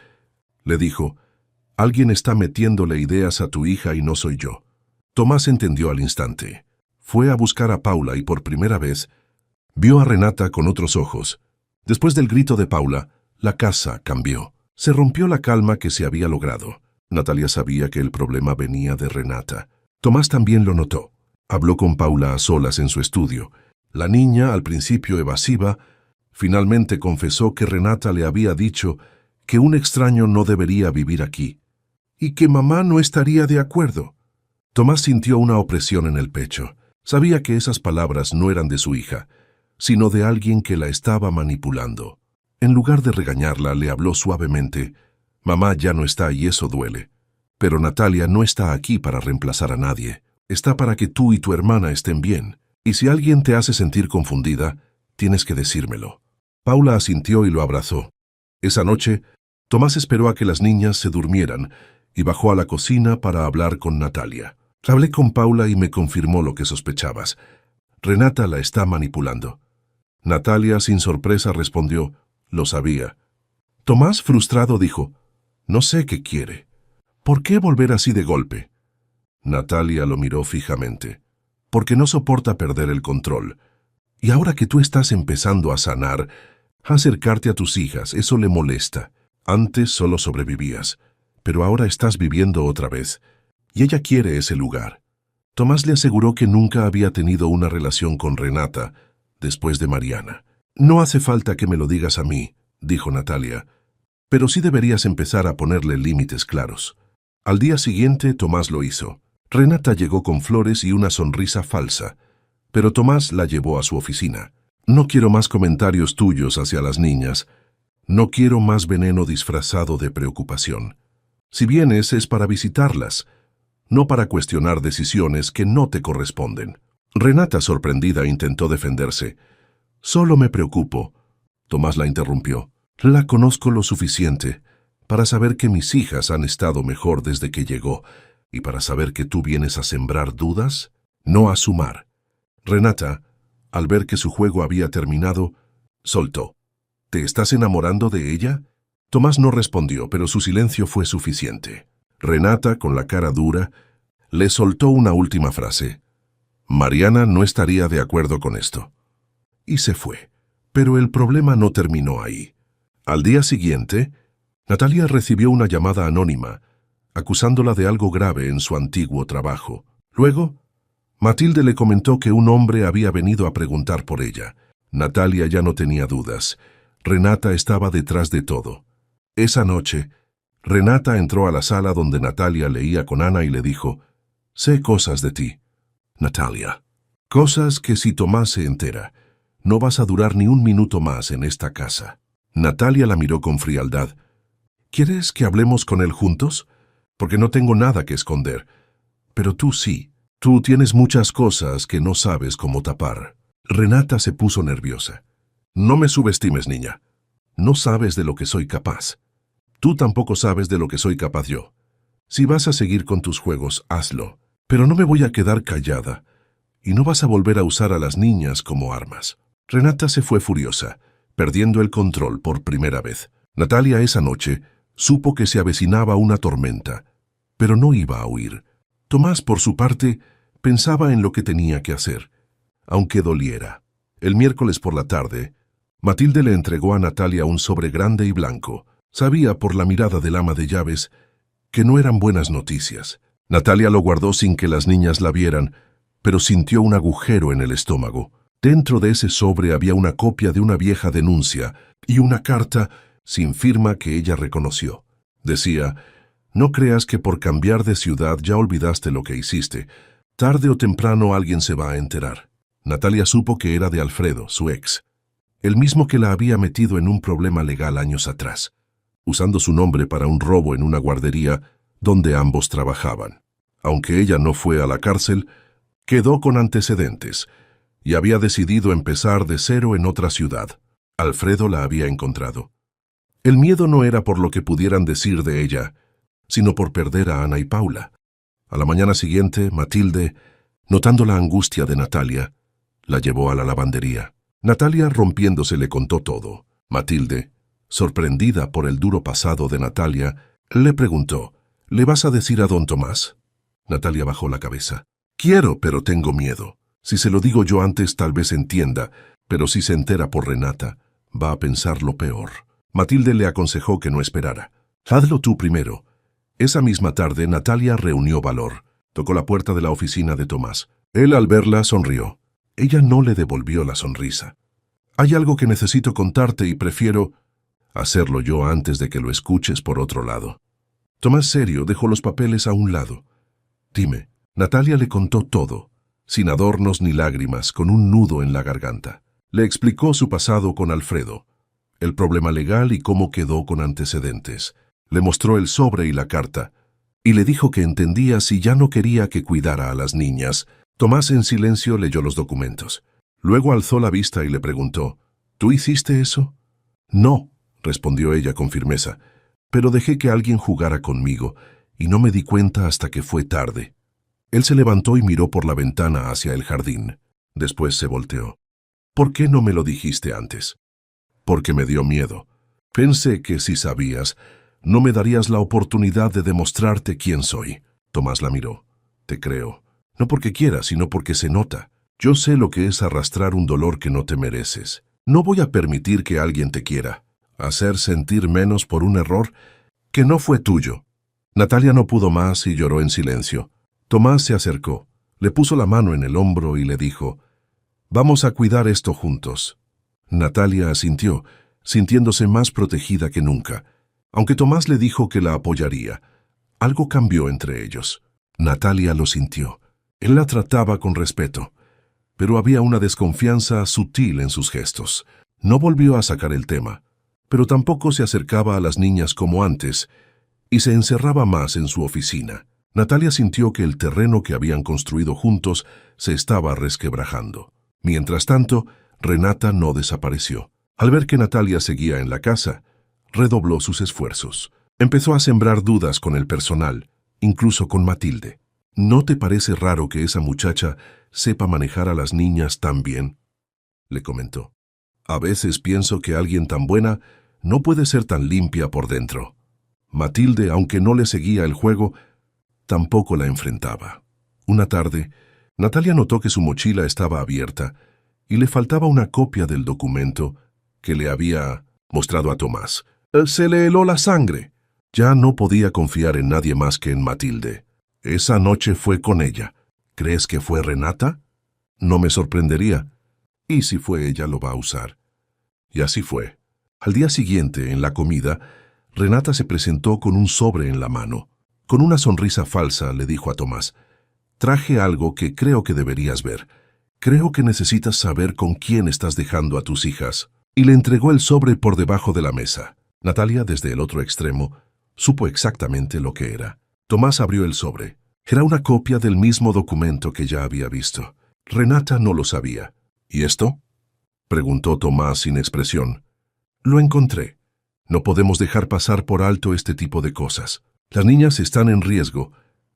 le dijo: «Alguien está metiéndole ideas a tu hija y no soy yo». Tomás entendió al instante. Fue a buscar a Paula y por primera vez vio a Renata con otros ojos. Después del grito de Paula, la casa cambió. Se rompió la calma que se había logrado. Natalia sabía que el problema venía de Renata. Tomás también lo notó. Habló con Paula a solas en su estudio. La niña, al principio evasiva, finalmente confesó que Renata le había dicho que un extraño no debería vivir aquí y que mamá no estaría de acuerdo. Tomás sintió una opresión en el pecho. Sabía que esas palabras no eran de su hija, sino de alguien que la estaba manipulando. En lugar de regañarla, le habló suavemente: «Mamá ya no está y eso duele. Pero Natalia no está aquí para reemplazar a nadie. Está para que tú y tu hermana estén bien. Y si alguien te hace sentir confundida, tienes que decírmelo». Paula asintió y lo abrazó. Esa noche, Tomás esperó a que las niñas se durmieran y bajó a la cocina para hablar con Natalia. «Hablé con Paula y me confirmó lo que sospechabas. Renata la está manipulando». Natalia, sin sorpresa, respondió: «Lo sabía». Tomás, frustrado, dijo: «No sé qué quiere. ¿Por qué volver así de golpe?». Natalia lo miró fijamente. «Porque no soporta perder el control. Y ahora que tú estás empezando a sanar, acercarte a tus hijas, eso le molesta. Antes solo sobrevivías, pero ahora estás viviendo otra vez, y ella quiere ese lugar». Tomás le aseguró que nunca había tenido una relación con Renata después de Mariana. «No hace falta que me lo digas a mí», dijo Natalia, «pero sí deberías empezar a ponerle límites claros». Al día siguiente, Tomás lo hizo. Renata llegó con flores y una sonrisa falsa, pero Tomás la llevó a su oficina. «No quiero más comentarios tuyos hacia las niñas. No quiero más veneno disfrazado de preocupación. Si vienes es para visitarlas, no para cuestionar decisiones que no te corresponden». Renata, sorprendida, intentó defenderse. «Solo me preocupo». Tomás la interrumpió. «La conozco lo suficiente para saber que mis hijas han estado mejor desde que llegó y para saber que tú vienes a sembrar dudas, no a sumar». Renata, al ver que su juego había terminado, soltó: «¿Te estás enamorando de ella?». Tomás no respondió, pero su silencio fue suficiente. Renata, con la cara dura, le soltó una última frase: «Mariana no estaría de acuerdo con esto». Y se fue. Pero el problema no terminó ahí. Al día siguiente, Natalia recibió una llamada anónima, acusándola de algo grave en su antiguo trabajo. Luego, Matilde le comentó que un hombre había venido a preguntar por ella. Natalia ya no tenía dudas. Renata estaba detrás de todo. Esa noche, Renata entró a la sala donde Natalia leía con Ana y le dijo: «Sé cosas de ti, Natalia. Cosas que si Tomás se entera, no vas a durar ni un minuto más en esta casa». Natalia la miró con frialdad. «¿Quieres que hablemos con él juntos? Porque no tengo nada que esconder. Pero tú sí. Tú tienes muchas cosas que no sabes cómo tapar». Renata se puso nerviosa. «No me subestimes, niña. No sabes de lo que soy capaz. Tú tampoco sabes de lo que soy capaz yo. Si vas a seguir con tus juegos, hazlo. Pero no me voy a quedar callada. Y no vas a volver a usar a las niñas como armas». Renata se fue furiosa, perdiendo el control por primera vez. Natalia esa noche supo que se avecinaba una tormenta, pero no iba a huir. Tomás, por su parte, pensaba en lo que tenía que hacer, aunque doliera. El miércoles por la tarde, Matilde le entregó a Natalia un sobre grande y blanco. Sabía por la mirada del ama de llaves que no eran buenas noticias. Natalia lo guardó sin que las niñas la vieran, pero sintió un agujero en el estómago. Dentro de ese sobre había una copia de una vieja denuncia y una carta sin firma que ella reconoció. Decía: «No creas que por cambiar de ciudad ya olvidaste lo que hiciste. Tarde o temprano alguien se va a enterar». Natalia supo que era de Alfredo, su ex, el mismo que la había metido en un problema legal años atrás. Usando su nombre para un robo en una guardería, donde ambos trabajaban. Aunque ella no fue a la cárcel, quedó con antecedentes y había decidido empezar de cero en otra ciudad. Alfredo la había encontrado. El miedo no era por lo que pudieran decir de ella, sino por perder a Ana y Paula. A la mañana siguiente, Matilde, notando la angustia de Natalia, la llevó a la lavandería. Natalia, rompiéndose, le contó todo. Matilde, sorprendida por el duro pasado de Natalia, le preguntó, ¿le vas a decir a don Tomás? Natalia bajó la cabeza. Quiero, pero tengo miedo. Si se lo digo yo antes, tal vez entienda, pero si se entera por Renata, va a pensar lo peor. Matilde le aconsejó que no esperara. Hazlo tú primero. Esa misma tarde, Natalia reunió valor. Tocó la puerta de la oficina de Tomás. Él, al verla, sonrió. Ella no le devolvió la sonrisa. Hay algo que necesito contarte y prefiero hacerlo yo antes de que lo escuches por otro lado. Tomás, serio, dejó los papeles a un lado. Dime. Natalia le contó todo, sin adornos ni lágrimas, con un nudo en la garganta. Le explicó su pasado con Alfredo, el problema legal y cómo quedó con antecedentes. Le mostró el sobre y la carta, y le dijo que entendía si ya no quería que cuidara a las niñas. Tomás en silencio leyó los documentos. Luego alzó la vista y le preguntó, ¿tú hiciste eso? No, respondió ella con firmeza, pero dejé que alguien jugara conmigo, y no me di cuenta hasta que fue tarde. Él se levantó y miró por la ventana hacia el jardín. Después se volteó. ¿Por qué no me lo dijiste antes? Porque me dio miedo. Pensé que si sabías, no me darías la oportunidad de demostrarte quién soy. Tomás la miró. Te creo. No porque quiera, sino porque se nota. Yo sé lo que es arrastrar un dolor que no te mereces. No voy a permitir que alguien te quiera. Hacer sentir menos por un error que no fue tuyo. Natalia no pudo más y lloró en silencio. Tomás se acercó, le puso la mano en el hombro y le dijo, «Vamos a cuidar esto juntos». Natalia asintió, sintiéndose más protegida que nunca. Aunque Tomás le dijo que la apoyaría, algo cambió entre ellos. Natalia lo sintió. Él la trataba con respeto, pero había una desconfianza sutil en sus gestos. No volvió a sacar el tema, pero tampoco se acercaba a las niñas como antes y se encerraba más en su oficina. Natalia sintió que el terreno que habían construido juntos se estaba resquebrajando. Mientras tanto, Renata no desapareció. Al ver que Natalia seguía en la casa, redobló sus esfuerzos. Empezó a sembrar dudas con el personal, incluso con Matilde. ¿No te parece raro que esa muchacha sepa manejar a las niñas tan bien?, le comentó. A veces pienso que alguien tan buena no puede ser tan limpia por dentro. Matilde, aunque no le seguía el juego, tampoco la enfrentaba. Una tarde, Natalia notó que su mochila estaba abierta y le faltaba una copia del documento que le había mostrado a Tomás. Se le heló la sangre. Ya no podía confiar en nadie más que en Matilde. Esa noche fue con ella. ¿Crees que fue Renata? No me sorprendería. ¿Y si fue ella, lo va a usar? Y así fue. Al día siguiente, en la comida, Renata se presentó con un sobre en la mano. Con una sonrisa falsa le dijo a Tomás, «Traje algo que creo que deberías ver. Creo que necesitas saber con quién estás dejando a tus hijas». Y le entregó el sobre por debajo de la mesa. Natalia, desde el otro extremo, supo exactamente lo que era. Tomás abrió el sobre. Era una copia del mismo documento que ya había visto. Renata no lo sabía. «¿Y esto?», preguntó Tomás sin expresión. «Lo encontré. No podemos dejar pasar por alto este tipo de cosas. Las niñas están en riesgo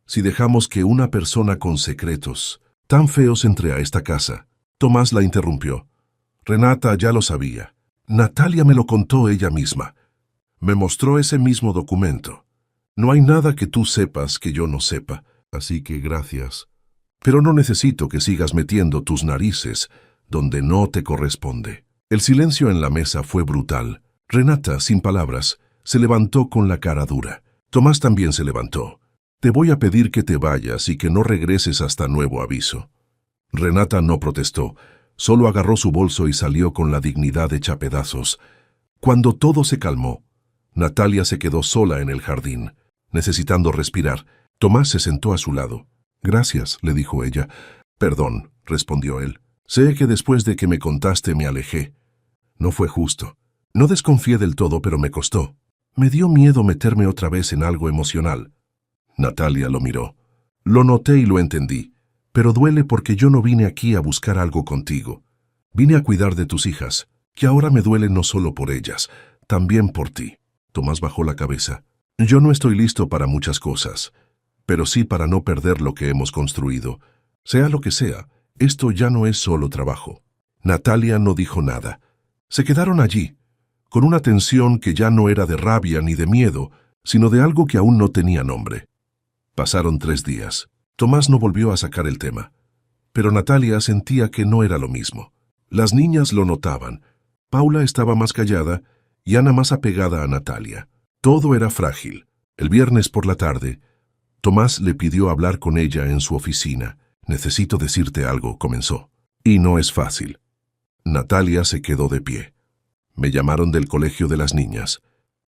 si dejamos que una persona con secretos tan feos entre a esta casa». Tomás la interrumpió. «Renata ya lo sabía. Natalia me lo contó ella misma. Me mostró ese mismo documento. No hay nada que tú sepas que yo no sepa, así que gracias. Pero no necesito que sigas metiendo tus narices donde no te corresponde». El silencio en la mesa fue brutal. Renata, sin palabras, se levantó con la cara dura. Tomás también se levantó. «Te voy a pedir que te vayas y que no regreses hasta nuevo aviso». Renata no protestó, solo agarró su bolso y salió con la dignidad hecha pedazos. Cuando todo se calmó, Natalia se quedó sola en el jardín, necesitando respirar. Tomás se sentó a su lado. «Gracias», le dijo ella. «Perdón», respondió él. «Sé que después de que me contaste me alejé. No fue justo. No desconfié del todo, pero me costó. Me dio miedo meterme otra vez en algo emocional». Natalia lo miró. Lo noté y lo entendí, pero duele porque yo no vine aquí a buscar algo contigo. Vine a cuidar de tus hijas, que ahora me duelen no solo por ellas, también por ti. Tomás bajó la cabeza. Yo no estoy listo para muchas cosas, pero sí para no perder lo que hemos construido. Sea lo que sea, esto ya no es solo trabajo. Natalia no dijo nada. Se quedaron allí, con una tensión que ya no era de rabia ni de miedo, sino de algo que aún no tenía nombre. Pasaron 3 días. Tomás no volvió a sacar el tema, pero Natalia sentía que no era lo mismo. Las niñas lo notaban. Paula estaba más callada y Ana más apegada a Natalia. Todo era frágil. El viernes por la tarde, Tomás le pidió hablar con ella en su oficina. Necesito decirte algo, comenzó. Y no es fácil. Natalia se quedó de pie. Me llamaron del colegio de las niñas.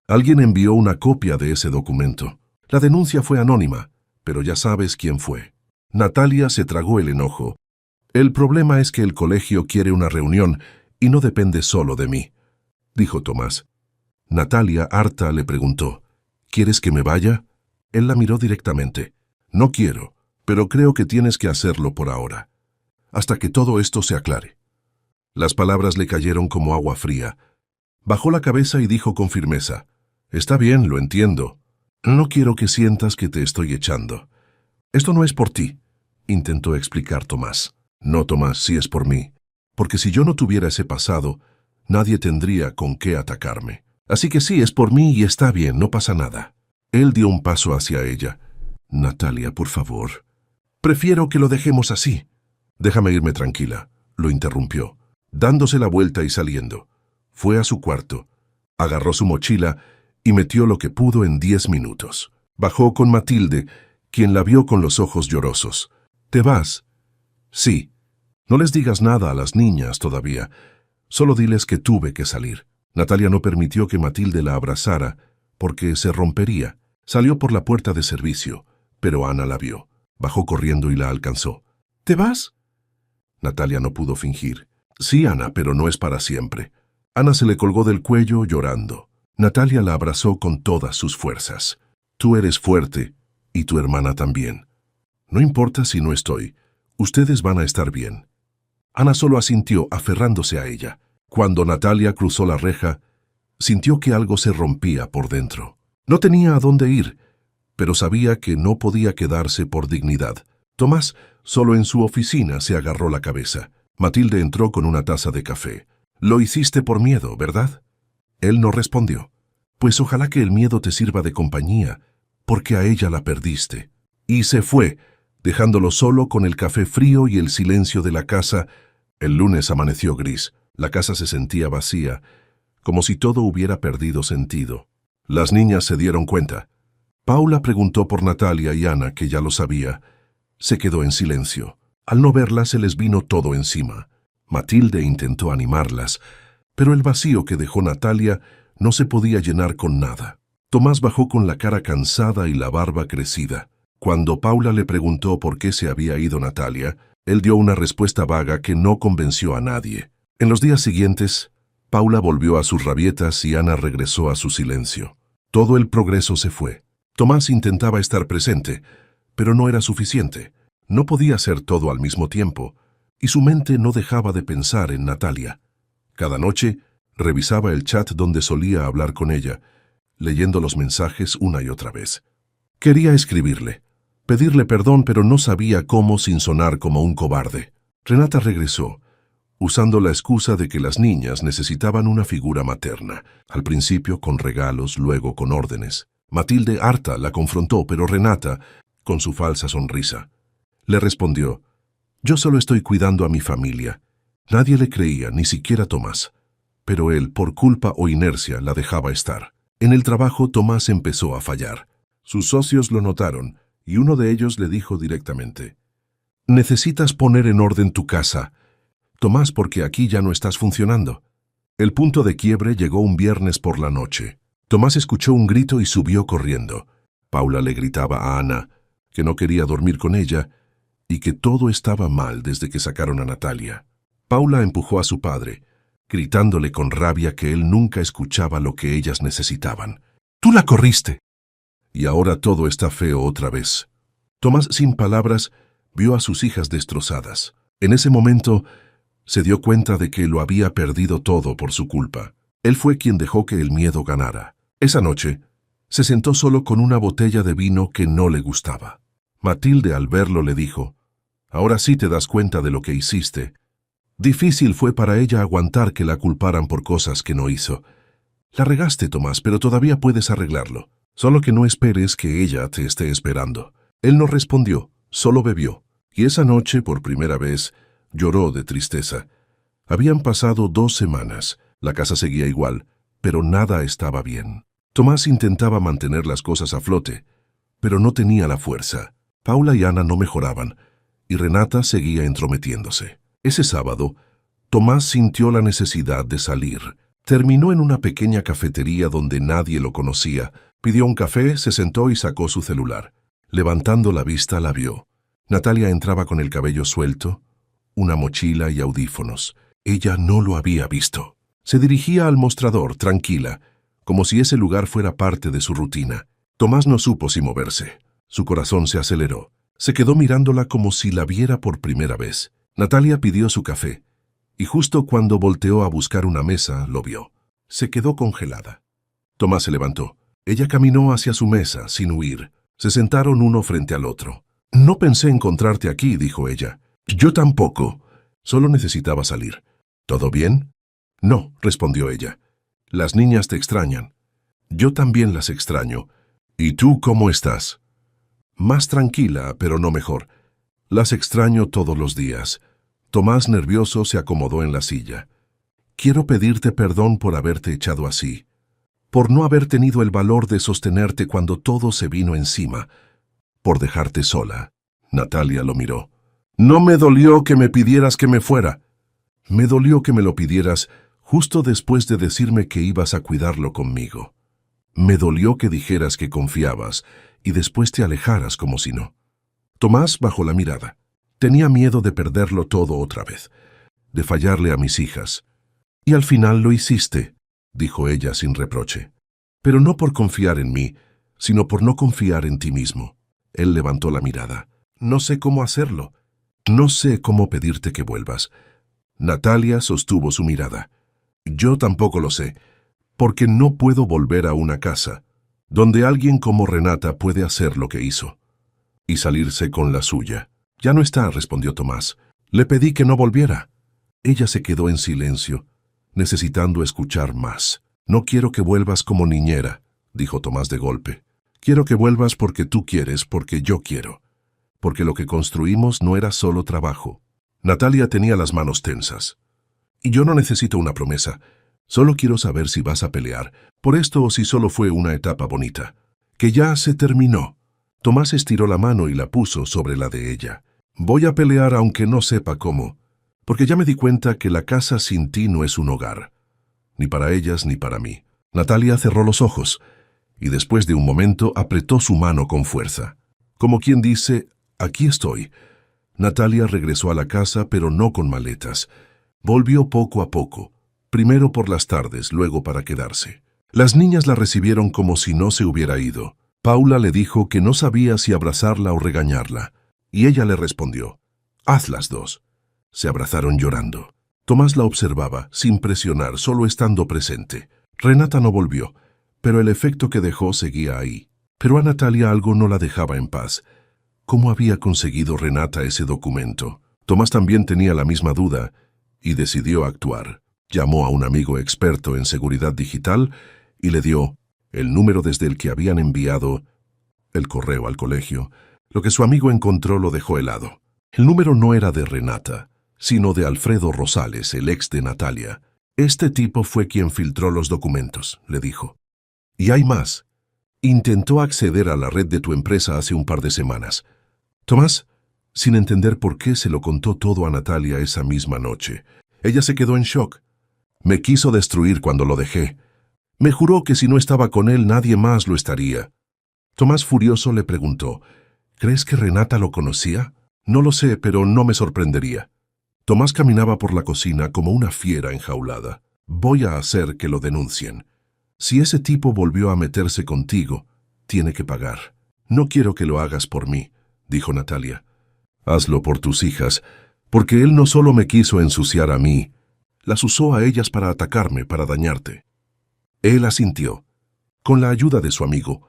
Alguien envió una copia de ese documento. La denuncia fue anónima, pero ya sabes quién fue. Natalia se tragó el enojo. El problema es que el colegio quiere una reunión y no depende solo de mí, dijo Tomás. Natalia, harta, le preguntó, ¿quieres que me vaya? Él la miró directamente. No quiero, pero creo que tienes que hacerlo por ahora, hasta que todo esto se aclare. Las palabras le cayeron como agua fría. Bajó la cabeza y dijo con firmeza, está bien, lo entiendo. No quiero que sientas que te estoy echando. Esto no es por ti, intentó explicar Tomás. No, Tomás, sí es por mí, porque si yo no tuviera ese pasado, nadie tendría con qué atacarme. Así que sí, es por mí y está bien, no pasa nada. Él dio un paso hacia ella. Natalia, por favor. Prefiero que lo dejemos así. Déjame irme tranquila, lo interrumpió, dándose la vuelta y saliendo. Fue a su cuarto, agarró su mochila y metió lo que pudo en 10 minutos. Bajó con Matilde, quien la vio con los ojos llorosos. ¿Te vas? Sí. No les digas nada a las niñas todavía. Solo diles que tuve que salir. Natalia no permitió que Matilde la abrazara, porque se rompería. Salió por la puerta de servicio, pero Ana la vio. Bajó corriendo y la alcanzó. ¿Te vas? Natalia no pudo fingir. Sí, Ana, pero no es para siempre. Ana se le colgó del cuello llorando. Natalia la abrazó con todas sus fuerzas. Tú eres fuerte, y tu hermana también. No importa si no estoy. Ustedes van a estar bien. Ana solo asintió, aferrándose a ella. Cuando Natalia cruzó la reja, sintió que algo se rompía por dentro. No tenía a dónde ir, pero sabía que no podía quedarse por dignidad. Tomás, solo en su oficina, se agarró la cabeza. Matilde entró con una taza de café. Lo hiciste por miedo, ¿verdad? Él no respondió. Pues ojalá que el miedo te sirva de compañía, porque a ella la perdiste. Y se fue, dejándolo solo con el café frío y el silencio de la casa. El lunes amaneció gris. La casa se sentía vacía, como si todo hubiera perdido sentido. Las niñas se dieron cuenta. Paula preguntó por Natalia y Ana, que ya lo sabía. Se quedó en silencio. Al no verlas se les vino todo encima. Matilde intentó animarlas, pero el vacío que dejó Natalia no se podía llenar con nada. Tomás bajó con la cara cansada y la barba crecida. Cuando Paula le preguntó por qué se había ido Natalia, él dio una respuesta vaga que no convenció a nadie. En los días siguientes, Paula volvió a sus rabietas y Ana regresó a su silencio. Todo el progreso se fue. Tomás intentaba estar presente, pero no era suficiente. No podía hacer todo al mismo tiempo, y su mente no dejaba de pensar en Natalia. Cada noche, revisaba el chat donde solía hablar con ella, leyendo los mensajes una y otra vez. Quería escribirle, pedirle perdón, pero no sabía cómo sin sonar como un cobarde. Renata regresó, usando la excusa de que las niñas necesitaban una figura materna, al principio con regalos, luego con órdenes. Matilde, harta, la confrontó, pero Renata, con su falsa sonrisa, le respondió, «Yo solo estoy cuidando a mi familia». Nadie le creía, ni siquiera Tomás. Pero él, por culpa o inercia, la dejaba estar. En el trabajo, Tomás empezó a fallar. Sus socios lo notaron, y uno de ellos le dijo directamente, «Necesitas poner en orden tu casa, Tomás, porque aquí ya no estás funcionando». El punto de quiebre llegó un viernes por la noche. Tomás escuchó un grito y subió corriendo. Paula le gritaba a Ana que no quería dormir con ella y que todo estaba mal desde que sacaron a Natalia. Paula empujó a su padre, gritándole con rabia que él nunca escuchaba lo que ellas necesitaban. «¡Tú la corriste!». Y ahora todo está feo otra vez. Tomás, sin palabras, vio a sus hijas destrozadas. En ese momento, se dio cuenta de que lo había perdido todo por su culpa. Él fue quien dejó que el miedo ganara. Esa noche, se sentó solo con una botella de vino que no le gustaba. Matilde, al verlo, le dijo: «Ahora sí te das cuenta de lo que hiciste». Difícil fue para ella aguantar que la culparan por cosas que no hizo. «La regaste, Tomás, pero todavía puedes arreglarlo. Solo que no esperes que ella te esté esperando». Él no respondió, solo bebió. Y esa noche, por primera vez, lloró de tristeza. Habían pasado 2 semanas. La casa seguía igual, pero nada estaba bien. Tomás intentaba mantener las cosas a flote, pero no tenía la fuerza. Paula y Ana no mejoraban, y Renata seguía entrometiéndose. Ese sábado, Tomás sintió la necesidad de salir. Terminó en una pequeña cafetería donde nadie lo conocía. Pidió un café, se sentó y sacó su celular. Levantando la vista, la vio. Natalia entraba con el cabello suelto, una mochila y audífonos. Ella no lo había visto. Se dirigía al mostrador, tranquila, como si ese lugar fuera parte de su rutina. Tomás no supo si moverse. Su corazón se aceleró. Se quedó mirándola como si la viera por primera vez. Natalia pidió su café, y justo cuando volteó a buscar una mesa, lo vio. Se quedó congelada. Tomás se levantó. Ella caminó hacia su mesa, sin huir. Se sentaron uno frente al otro. «No pensé encontrarte aquí», dijo ella. «Yo tampoco. Solo necesitaba salir». «¿Todo bien?» «No», respondió ella. «Las niñas te extrañan». «Yo también las extraño. ¿Y tú cómo estás?» «Más tranquila, pero no mejor. Las extraño todos los días». Tomás, nervioso, se acomodó en la silla. «Quiero pedirte perdón por haberte echado así, por no haber tenido el valor de sostenerte cuando todo se vino encima, por dejarte sola». Natalia lo miró. «No me dolió que me pidieras que me fuera. Me dolió que me lo pidieras justo después de decirme que ibas a cuidarlo conmigo. Me dolió que dijeras que confiabas y después te alejaras como si no». Tomás bajó la mirada. Tenía miedo de perderlo todo otra vez, de fallarle a mis hijas. «Y al final lo hiciste», dijo ella sin reproche. «Pero no por confiar en mí, sino por no confiar en ti mismo». Él levantó la mirada. «No sé cómo hacerlo. No sé cómo pedirte que vuelvas». Natalia sostuvo su mirada. «Yo tampoco lo sé, porque no puedo volver a una casa donde alguien como Renata puede hacer lo que hizo y salirse con la suya». «Ya no está», respondió Tomás. «Le pedí que no volviera». Ella se quedó en silencio, necesitando escuchar más. «No quiero que vuelvas como niñera», dijo Tomás de golpe. «Quiero que vuelvas porque tú quieres, porque yo quiero. Porque lo que construimos no era solo trabajo». Natalia tenía las manos tensas. «Y yo no necesito una promesa. Solo quiero saber si vas a pelear por esto o si solo fue una etapa bonita. Que ya se terminó». Tomás estiró la mano y la puso sobre la de ella. «Voy a pelear aunque no sepa cómo, porque ya me di cuenta que la casa sin ti no es un hogar, ni para ellas ni para mí». Natalia cerró los ojos y después de un momento apretó su mano con fuerza. Como quien dice, «Aquí estoy». Natalia regresó a la casa, pero no con maletas. Volvió poco a poco, primero por las tardes, luego para quedarse. Las niñas la recibieron como si no se hubiera ido. Paula le dijo que no sabía si abrazarla o regañarla, y ella le respondió, «Haz las dos». Se abrazaron llorando. Tomás la observaba, sin presionar, solo estando presente. Renata no volvió, pero el efecto que dejó seguía ahí. Pero a Natalia algo no la dejaba en paz. ¿Cómo había conseguido Renata ese documento? Tomás también tenía la misma duda y decidió actuar. Llamó a un amigo experto en seguridad digital y le dio el número desde el que habían enviado el correo al colegio. Lo que su amigo encontró lo dejó helado. El número no era de Renata, sino de Alfredo Rosales, el ex de Natalia. «Este tipo fue quien filtró los documentos», le dijo. «Y hay más. Intentó acceder a la red de tu empresa hace un par de semanas». Tomás, sin entender por qué, se lo contó todo a Natalia esa misma noche. Ella se quedó en shock. «Me quiso destruir cuando lo dejé. Me juró que si no estaba con él nadie más lo estaría». Tomás, furioso, le preguntó, «¿Crees que Renata lo conocía?» «No lo sé, pero no me sorprendería». Tomás caminaba por la cocina como una fiera enjaulada. «Voy a hacer que lo denuncien. Si ese tipo volvió a meterse contigo, tiene que pagar. No quiero que lo hagas por mí, dijo Natalia. Hazlo por tus hijas, porque él no solo me quiso ensuciar a mí, las usó a ellas para atacarme, para dañarte. Él asintió. Con la ayuda de su amigo,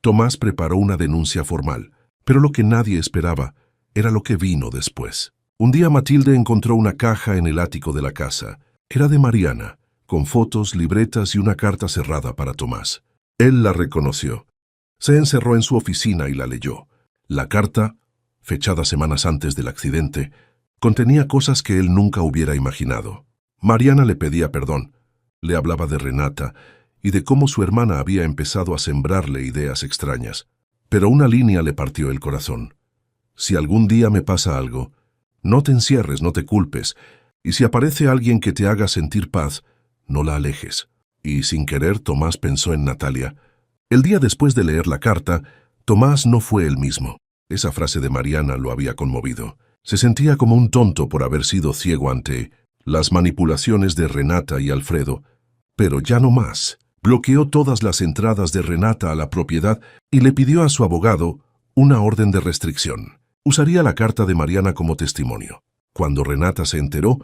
Tomás preparó una denuncia formal, pero lo que nadie esperaba era lo que vino después. Un día Matilde encontró una caja en el ático de la casa. Era de Mariana, con fotos, libretas y una carta cerrada para Tomás. Él la reconoció. Se encerró en su oficina y la leyó. La carta, fechada semanas antes del accidente, contenía cosas que él nunca hubiera imaginado. Mariana le pedía perdón, le hablaba de Renata y de cómo su hermana había empezado a sembrarle ideas extrañas. Pero una línea le partió el corazón. Si algún día me pasa algo, no te encierres, no te culpes, y si aparece alguien que te haga sentir paz, no la alejes. Y sin querer, Tomás pensó en Natalia. El día después de leer la carta, Tomás no fue el mismo. Esa frase de Mariana lo había conmovido. Se sentía como un tonto por haber sido ciego ante las manipulaciones de Renata y Alfredo, pero ya no más. Bloqueó todas las entradas de Renata a la propiedad y le pidió a su abogado una orden de restricción. Usaría la carta de Mariana como testimonio. Cuando Renata se enteró,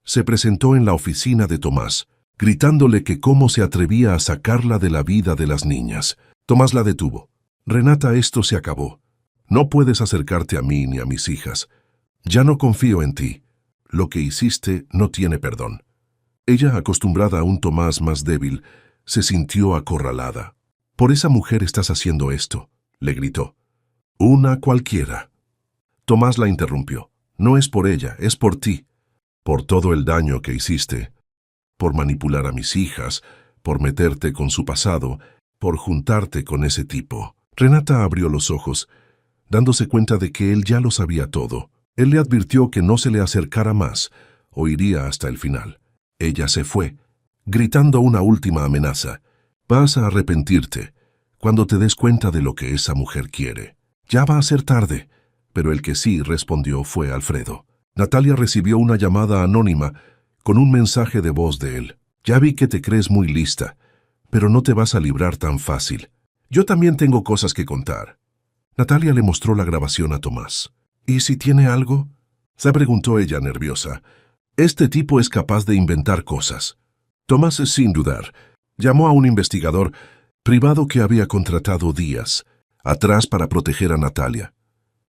se presentó en la oficina de Tomás, gritándole que cómo se atrevía a sacarla de la vida de las niñas. Tomás la detuvo. Renata, esto se acabó. No puedes acercarte a mí ni a mis hijas. Ya no confío en ti. Lo que hiciste no tiene perdón. Ella, acostumbrada a un Tomás más débil, se sintió acorralada. «Por esa mujer estás haciendo esto», le gritó. «Una cualquiera». Tomás la interrumpió. «No es por ella, es por ti. Por todo el daño que hiciste. Por manipular a mis hijas, por meterte con su pasado, por juntarte con ese tipo». Renata abrió los ojos, dándose cuenta de que él ya lo sabía todo. Él le advirtió que no se le acercara más, o iría hasta el final. Ella se fue, gritando una última amenaza. «Vas a arrepentirte cuando te des cuenta de lo que esa mujer quiere. Ya va a ser tarde». Pero el que sí respondió fue Alfredo. Natalia recibió una llamada anónima con un mensaje de voz de él. «Ya vi que te crees muy lista, pero no te vas a librar tan fácil. Yo también tengo cosas que contar». Natalia le mostró la grabación a Tomás. «¿Y si tiene algo?», se preguntó ella nerviosa. «Este tipo es capaz de inventar cosas». Tomás, sin dudar, llamó a un investigador privado que había contratado días atrás para proteger a Natalia.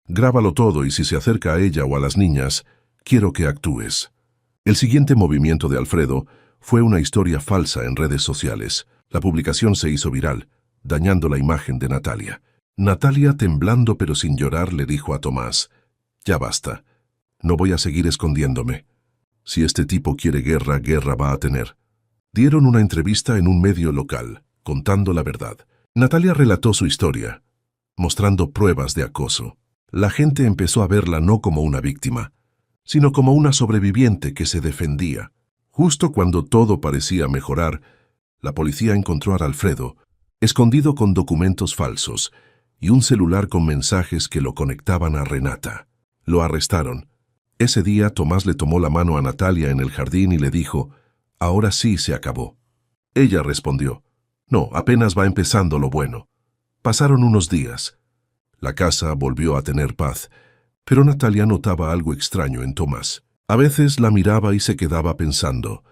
«Grábalo todo y si se acerca a ella o a las niñas, quiero que actúes». El siguiente movimiento de Alfredo fue una historia falsa en redes sociales. La publicación se hizo viral, dañando la imagen de Natalia. Natalia, temblando pero sin llorar, le dijo a Tomás: «Ya basta. No voy a seguir escondiéndome. Si este tipo quiere guerra, guerra va a tener». Dieron una entrevista en un medio local, contando la verdad. Natalia relató su historia, mostrando pruebas de acoso. La gente empezó a verla no como una víctima, sino como una sobreviviente que se defendía. Justo cuando todo parecía mejorar, la policía encontró a Alfredo, escondido con documentos falsos y un celular con mensajes que lo conectaban a Renata. Lo arrestaron. Ese día Tomás le tomó la mano a Natalia en el jardín y le dijo: «Ahora sí se acabó». Ella respondió: «No, apenas va empezando lo bueno». Pasaron unos días. La casa volvió a tener paz, pero Natalia notaba algo extraño en Tomás. A veces la miraba y se quedaba pensando,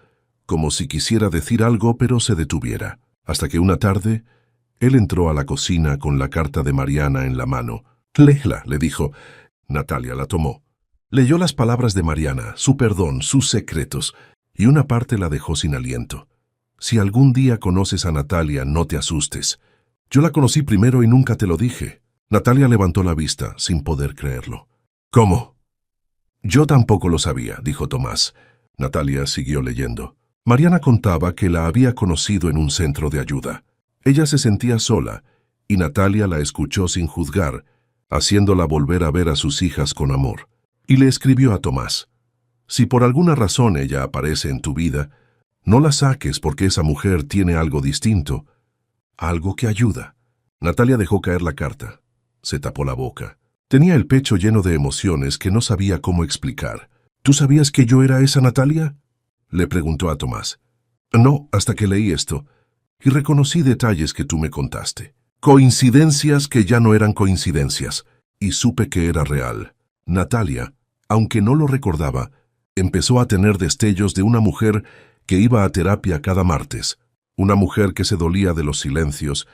como si quisiera decir algo pero se detuviera, hasta que una tarde él entró a la cocina con la carta de Mariana en la mano. «Léela», le dijo. Natalia la tomó. Leyó las palabras de Mariana, su perdón, sus secretos, y una parte la dejó sin aliento. «Si algún día conoces a Natalia, no te asustes. Yo la conocí primero y nunca te lo dije». Natalia levantó la vista, sin poder creerlo. «¿Cómo?». «Yo tampoco lo sabía», dijo Tomás. Natalia siguió leyendo. Mariana contaba que la había conocido en un centro de ayuda. Ella se sentía sola, y Natalia la escuchó sin juzgar, haciéndola volver a ver a sus hijas con amor. Y le escribió a Tomás: «Si por alguna razón ella aparece en tu vida, no la saques porque esa mujer tiene algo distinto, algo que ayuda». Natalia dejó caer la carta. Se tapó la boca. Tenía el pecho lleno de emociones que no sabía cómo explicar. «¿Tú sabías que yo era esa Natalia?», le preguntó a Tomás. «No, hasta que leí esto, y reconocí detalles que tú me contaste». Coincidencias que ya no eran coincidencias, y supe que era real. Natalia, aunque no lo recordaba, empezó a tener destellos de una mujer que iba a terapia cada martes, una mujer que se dolía de los silencios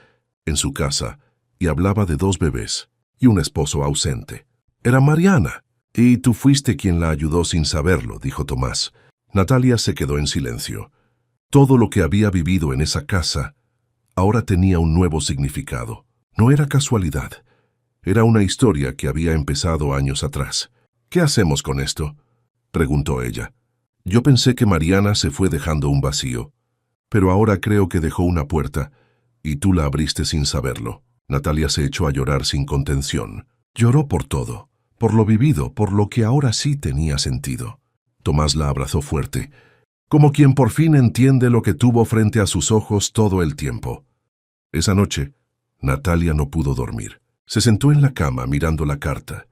en su casa y hablaba de 2 bebés y un esposo ausente. Era Mariana, y tú fuiste quien la ayudó sin saberlo, dijo Tomás. Natalia se quedó en silencio. Todo lo que había vivido en esa casa ahora tenía un nuevo significado. No era casualidad. Era una historia que había empezado años atrás. ¿Qué hacemos con esto?, preguntó ella. Yo pensé que Mariana se fue dejando un vacío, pero ahora creo que dejó una puerta, y tú la abriste sin saberlo. Natalia se echó a llorar sin contención. Lloró por todo, por lo vivido, por lo que ahora sí tenía sentido. Tomás la abrazó fuerte, como quien por fin entiende lo que tuvo frente a sus ojos todo el tiempo. Esa noche, Natalia no pudo dormir. Se sentó en la cama mirando la carta.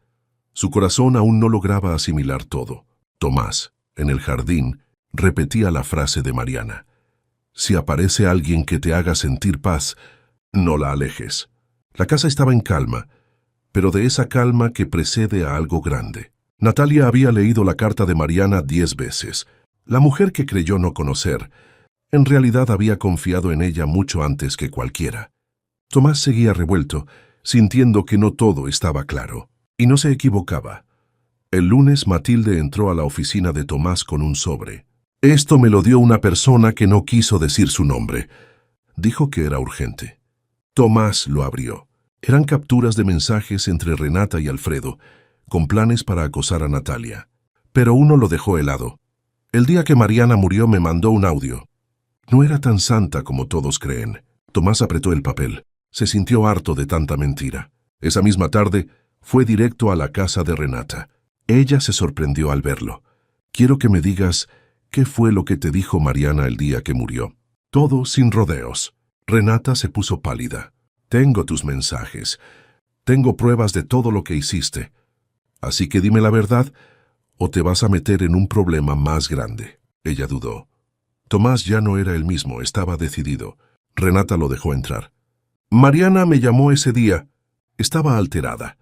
Su corazón aún no lograba asimilar todo. Tomás, en el jardín, repetía la frase de Mariana. Si aparece alguien que te haga sentir paz, no la alejes. La casa estaba en calma, pero de esa calma que precede a algo grande. Natalia había leído la carta de Mariana 10 veces. La mujer que creyó no conocer, en realidad había confiado en ella mucho antes que cualquiera. Tomás seguía revuelto, sintiendo que no todo estaba claro. Y no se equivocaba. El lunes Matilde entró a la oficina de Tomás con un sobre. Esto me lo dio una persona que no quiso decir su nombre. Dijo que era urgente. Tomás lo abrió. Eran capturas de mensajes entre Renata y Alfredo, con planes para acosar a Natalia. Pero uno lo dejó helado. El día que Mariana murió me mandó un audio. No era tan santa como todos creen. Tomás apretó el papel. Se sintió harto de tanta mentira. Esa misma tarde, fue directo a la casa de Renata. Ella se sorprendió al verlo. Quiero que me digas qué fue lo que te dijo Mariana el día que murió. Todo sin rodeos. Renata se puso pálida. Tengo tus mensajes. Tengo pruebas de todo lo que hiciste. Así que dime la verdad o te vas a meter en un problema más grande. Ella dudó. Tomás ya no era el mismo, estaba decidido. Renata lo dejó entrar. Mariana me llamó ese día. Estaba alterada.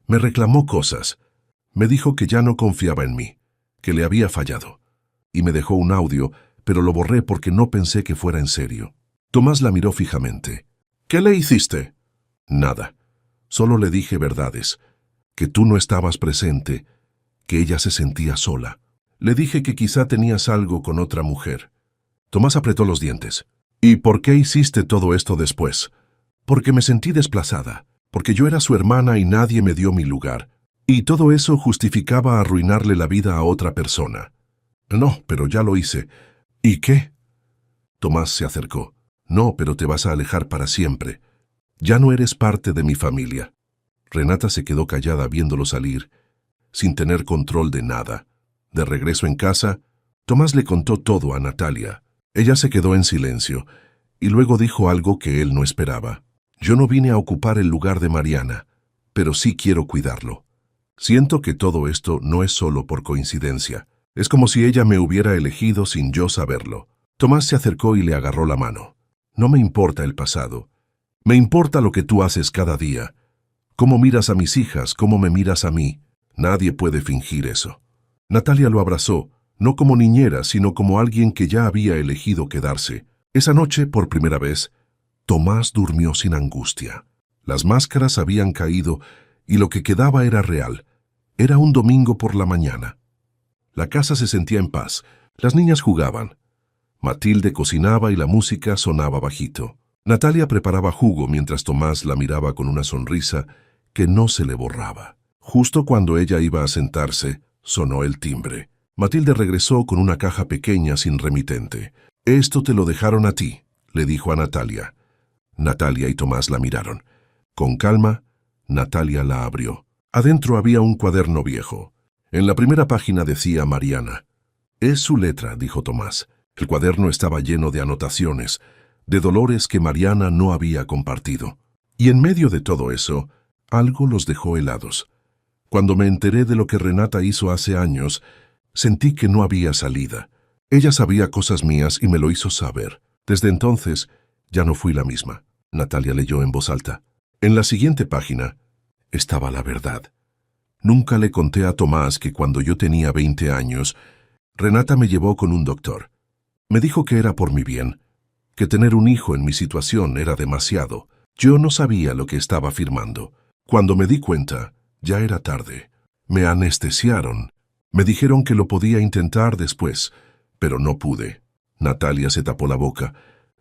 Me reclamó cosas. Me dijo que ya no confiaba en mí, que le había fallado. Y me dejó un audio, pero lo borré porque no pensé que fuera en serio. Tomás la miró fijamente. ¿Qué le hiciste? Nada. Solo le dije verdades. Que tú no estabas presente, que ella se sentía sola. Le dije que quizá tenías algo con otra mujer. Tomás apretó los dientes. ¿Y por qué hiciste todo esto después? Porque me sentí desplazada, porque yo era su hermana y nadie me dio mi lugar. Y todo eso justificaba arruinarle la vida a otra persona. No, pero ya lo hice. ¿Y qué? Tomás se acercó. No, pero te vas a alejar para siempre. Ya no eres parte de mi familia. Renata se quedó callada viéndolo salir, sin tener control de nada. De regreso en casa, Tomás le contó todo a Natalia. Ella se quedó en silencio, y luego dijo algo que él no esperaba. Yo no vine a ocupar el lugar de Mariana, pero sí quiero cuidarlo. Siento que todo esto no es solo por coincidencia. Es como si ella me hubiera elegido sin yo saberlo. Tomás se acercó y le agarró la mano. No me importa el pasado. Me importa lo que tú haces cada día. Cómo miras a mis hijas, cómo me miras a mí. Nadie puede fingir eso. Natalia lo abrazó, no como niñera, sino como alguien que ya había elegido quedarse. Esa noche, por primera vez, Tomás durmió sin angustia. Las máscaras habían caído y lo que quedaba era real. Era un domingo por la mañana. La casa se sentía en paz. Las niñas jugaban. Matilde cocinaba y la música sonaba bajito. Natalia preparaba jugo mientras Tomás la miraba con una sonrisa que no se le borraba. Justo cuando ella iba a sentarse, sonó el timbre. Matilde regresó con una caja pequeña sin remitente. «Esto te lo dejaron a ti», le dijo a Natalia. Natalia y Tomás la miraron. Con calma, Natalia la abrió. Adentro había un cuaderno viejo. En la primera página decía Mariana. «Es su letra», dijo Tomás. El cuaderno estaba lleno de anotaciones, de dolores que Mariana no había compartido. Y en medio de todo eso, algo los dejó helados. Cuando me enteré de lo que Renata hizo hace años, sentí que no había salida. Ella sabía cosas mías y me lo hizo saber. Desde entonces, ya no fui la misma. Natalia leyó en voz alta. En la siguiente página estaba la verdad. Nunca le conté a Tomás que cuando yo tenía 20 años, Renata me llevó con un doctor. Me dijo que era por mi bien, que tener un hijo en mi situación era demasiado. Yo no sabía lo que estaba firmando. Cuando me di cuenta, ya era tarde. Me anestesiaron. Me dijeron que lo podía intentar después, pero no pude. Natalia se tapó la boca.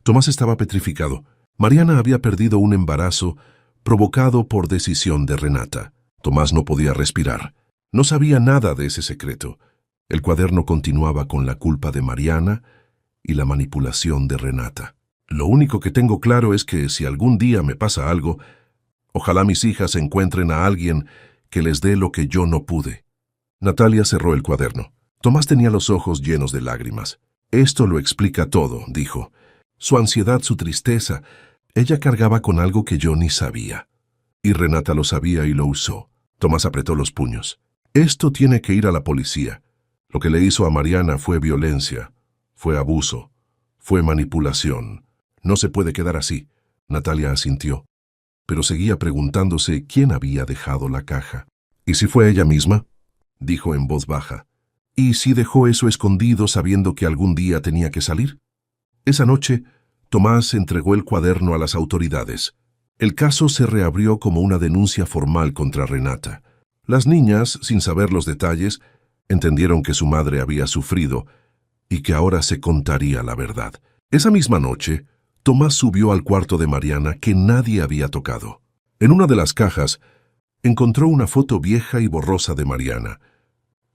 Tomás estaba petrificado. Mariana había perdido un embarazo provocado por decisión de Renata. Tomás no podía respirar. No sabía nada de ese secreto. El cuaderno continuaba con la culpa de Mariana y la manipulación de Renata. Lo único que tengo claro es que si algún día me pasa algo, ojalá mis hijas encuentren a alguien que les dé lo que yo no pude. Natalia cerró el cuaderno. Tomás tenía los ojos llenos de lágrimas. Esto lo explica todo, dijo. Su ansiedad, su tristeza. Ella cargaba con algo que yo ni sabía. Y Renata lo sabía y lo usó. Tomás apretó los puños. Esto tiene que ir a la policía. Lo que le hizo a Mariana fue violencia, fue abuso, fue manipulación. No se puede quedar así. Natalia asintió, pero seguía preguntándose quién había dejado la caja. ¿Y si fue ella misma? Dijo en voz baja. ¿Y si dejó eso escondido sabiendo que algún día tenía que salir? Esa noche, Tomás entregó el cuaderno a las autoridades. El caso se reabrió como una denuncia formal contra Renata. Las niñas, sin saber los detalles, entendieron que su madre había sufrido y que ahora se contaría la verdad. Esa misma noche, Tomás subió al cuarto de Mariana que nadie había tocado. En una de las cajas, encontró una foto vieja y borrosa de Mariana,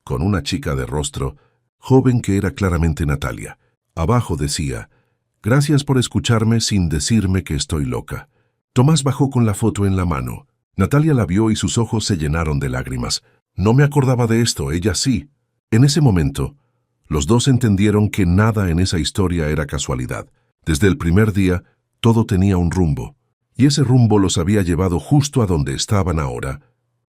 con una chica de rostro, joven que era claramente Natalia. Abajo decía, «Gracias por escucharme sin decirme que estoy loca». Tomás bajó con la foto en la mano. Natalia la vio y sus ojos se llenaron de lágrimas. No me acordaba de esto, ella sí. En ese momento, los dos entendieron que nada en esa historia era casualidad. Desde el primer día, todo tenía un rumbo, y ese rumbo los había llevado justo a donde estaban ahora.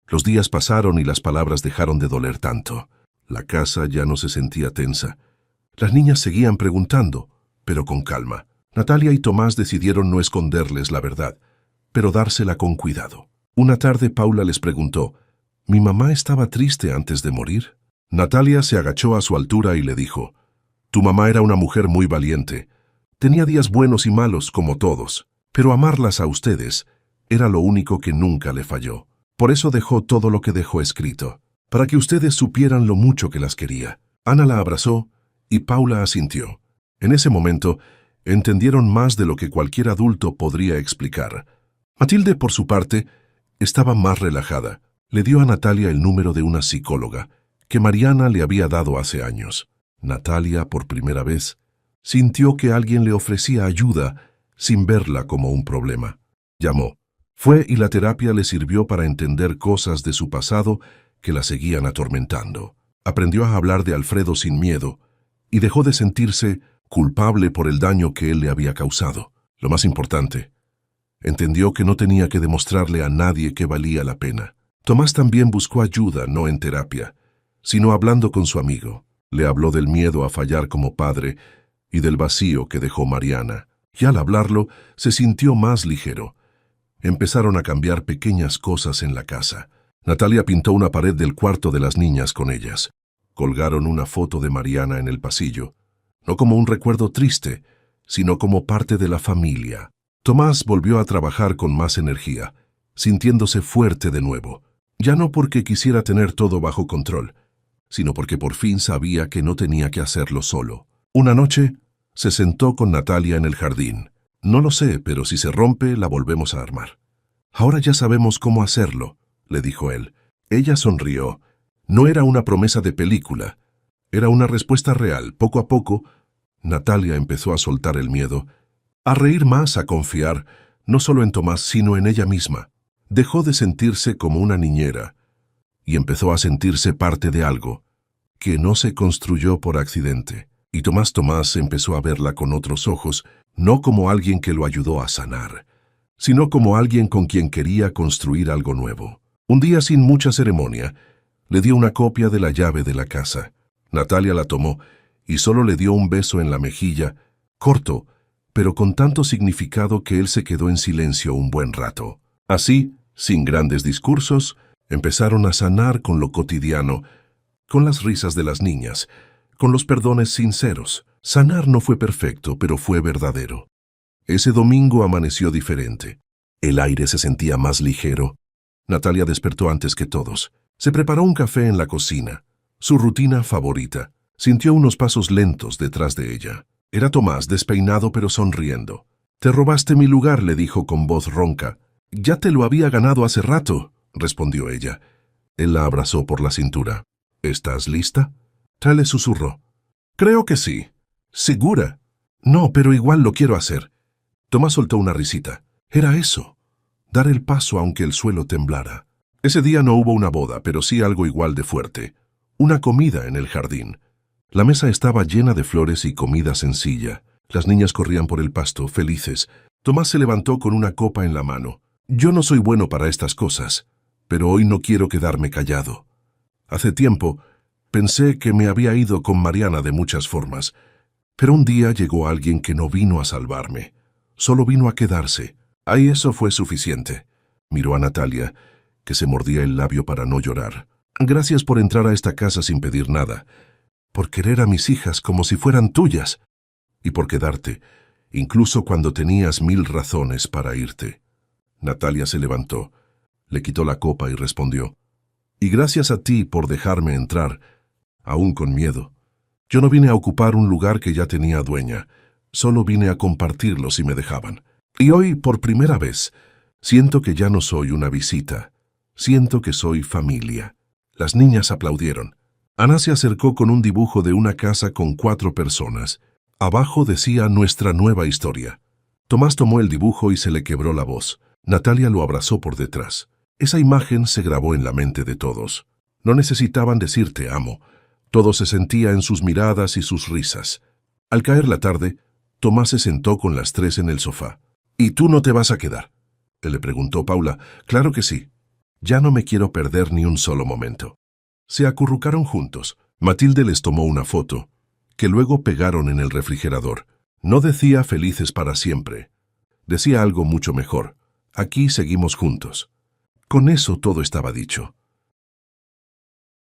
Los días pasaron y las palabras dejaron de doler tanto. La casa ya no se sentía tensa. Las niñas seguían preguntando, pero con calma. Natalia y Tomás decidieron no esconderles la verdad, pero dársela con cuidado. Una tarde Paula les preguntó, ¿mi mamá estaba triste antes de morir? Natalia se agachó a su altura y le dijo, tu mamá era una mujer muy valiente. Tenía días buenos y malos como todos, pero amarlas a ustedes era lo único que nunca le falló. Por eso dejó todo lo que dejó escrito, para que ustedes supieran lo mucho que las quería. Ana la abrazó y Paula asintió. En ese momento, entendieron más de lo que cualquier adulto podría explicar. Matilde, por su parte, estaba más relajada. Le dio a Natalia el número de una psicóloga que Mariana le había dado hace años. Natalia, por primera vez, sintió que alguien le ofrecía ayuda sin verla como un problema. Llamó. Fue y la terapia le sirvió para entender cosas de su pasado que la seguían atormentando. Aprendió a hablar de Alfredo sin miedo y dejó de sentirse culpable por el daño que él le había causado. Lo más importante, entendió que no tenía que demostrarle a nadie que valía la pena. Tomás también buscó ayuda, no en terapia, sino hablando con su amigo. Le habló del miedo a fallar como padre y del vacío que dejó Mariana. Y al hablarlo, se sintió más ligero. Empezaron a cambiar pequeñas cosas en la casa. Natalia pintó una pared del cuarto de las niñas con ellas. Colgaron una foto de Mariana en el pasillo, no como un recuerdo triste, sino como parte de la familia. Tomás volvió a trabajar con más energía, sintiéndose fuerte de nuevo, ya no porque quisiera tener todo bajo control, sino porque por fin sabía que no tenía que hacerlo solo. Una noche, se sentó con Natalia en el jardín. No lo sé, pero si se rompe, la volvemos a armar. Ahora ya sabemos cómo hacerlo, le dijo él. Ella sonrió. No era una promesa de película, era una respuesta real. Poco a poco, Natalia empezó a soltar el miedo, a reír más, a confiar, no solo en Tomás, sino en ella misma. Dejó de sentirse como una niñera y empezó a sentirse parte de algo que no se construyó por accidente. Y Tomás empezó a verla con otros ojos, no como alguien que lo ayudó a sanar, sino como alguien con quien quería construir algo nuevo. Un día, sin mucha ceremonia, le dio una copia de la llave de la casa. Natalia la tomó y solo le dio un beso en la mejilla, corto, pero con tanto significado que él se quedó en silencio un buen rato. Así, sin grandes discursos, empezaron a sanar con lo cotidiano, con las risas de las niñas, con los perdones sinceros. Sanar no fue perfecto, pero fue verdadero. Ese domingo amaneció diferente. El aire se sentía más ligero. Natalia despertó antes que todos. Se preparó un café en la cocina, su rutina favorita. Sintió unos pasos lentos detrás de ella. Era Tomás, despeinado pero sonriendo. «Te robaste mi lugar», le dijo con voz ronca. «Ya te lo había ganado hace rato», respondió ella. Él la abrazó por la cintura. «¿Estás lista?». Tal le susurró. «Creo que sí». «¿Segura?». «No, pero igual lo quiero hacer». Tomás soltó una risita. Era eso, dar el paso aunque el suelo temblara. Ese día no hubo una boda, pero sí algo igual de fuerte. Una comida en el jardín. La mesa estaba llena de flores y comida sencilla. Las niñas corrían por el pasto, felices. Tomás se levantó con una copa en la mano. «Yo no soy bueno para estas cosas, pero hoy no quiero quedarme callado. Hace tiempo pensé que me había ido con Mariana de muchas formas, pero un día llegó alguien que no vino a salvarme. Solo vino a quedarse. Ahí eso fue suficiente». Miró a Natalia, que se mordía el labio para no llorar. «Gracias por entrar a esta casa sin pedir nada, por querer a mis hijas como si fueran tuyas, y por quedarte, incluso cuando tenías 1000 razones para irte». Natalia se levantó, le quitó la copa y respondió. «Y gracias a ti por dejarme entrar, aún con miedo. Yo no vine a ocupar un lugar que ya tenía dueña, solo vine a compartirlo si me dejaban. Y hoy, por primera vez, siento que ya no soy una visita, siento que soy familia». Las niñas aplaudieron. Ana se acercó con un dibujo de una casa con 4 personas. Abajo decía «Nuestra nueva historia». Tomás tomó el dibujo y se le quebró la voz. Natalia lo abrazó por detrás. Esa imagen se grabó en la mente de todos. No necesitaban decir «te amo». Todo se sentía en sus miradas y sus risas. Al caer la tarde, Tomás se sentó con las 3 en el sofá. «¿Y tú no te vas a quedar?», le preguntó Paula. «Claro que sí. Ya no me quiero perder ni un solo momento». Se acurrucaron juntos. Matilde les tomó una foto, que luego pegaron en el refrigerador. No decía «felices para siempre». Decía algo mucho mejor. «Aquí seguimos juntos». Con eso todo estaba dicho.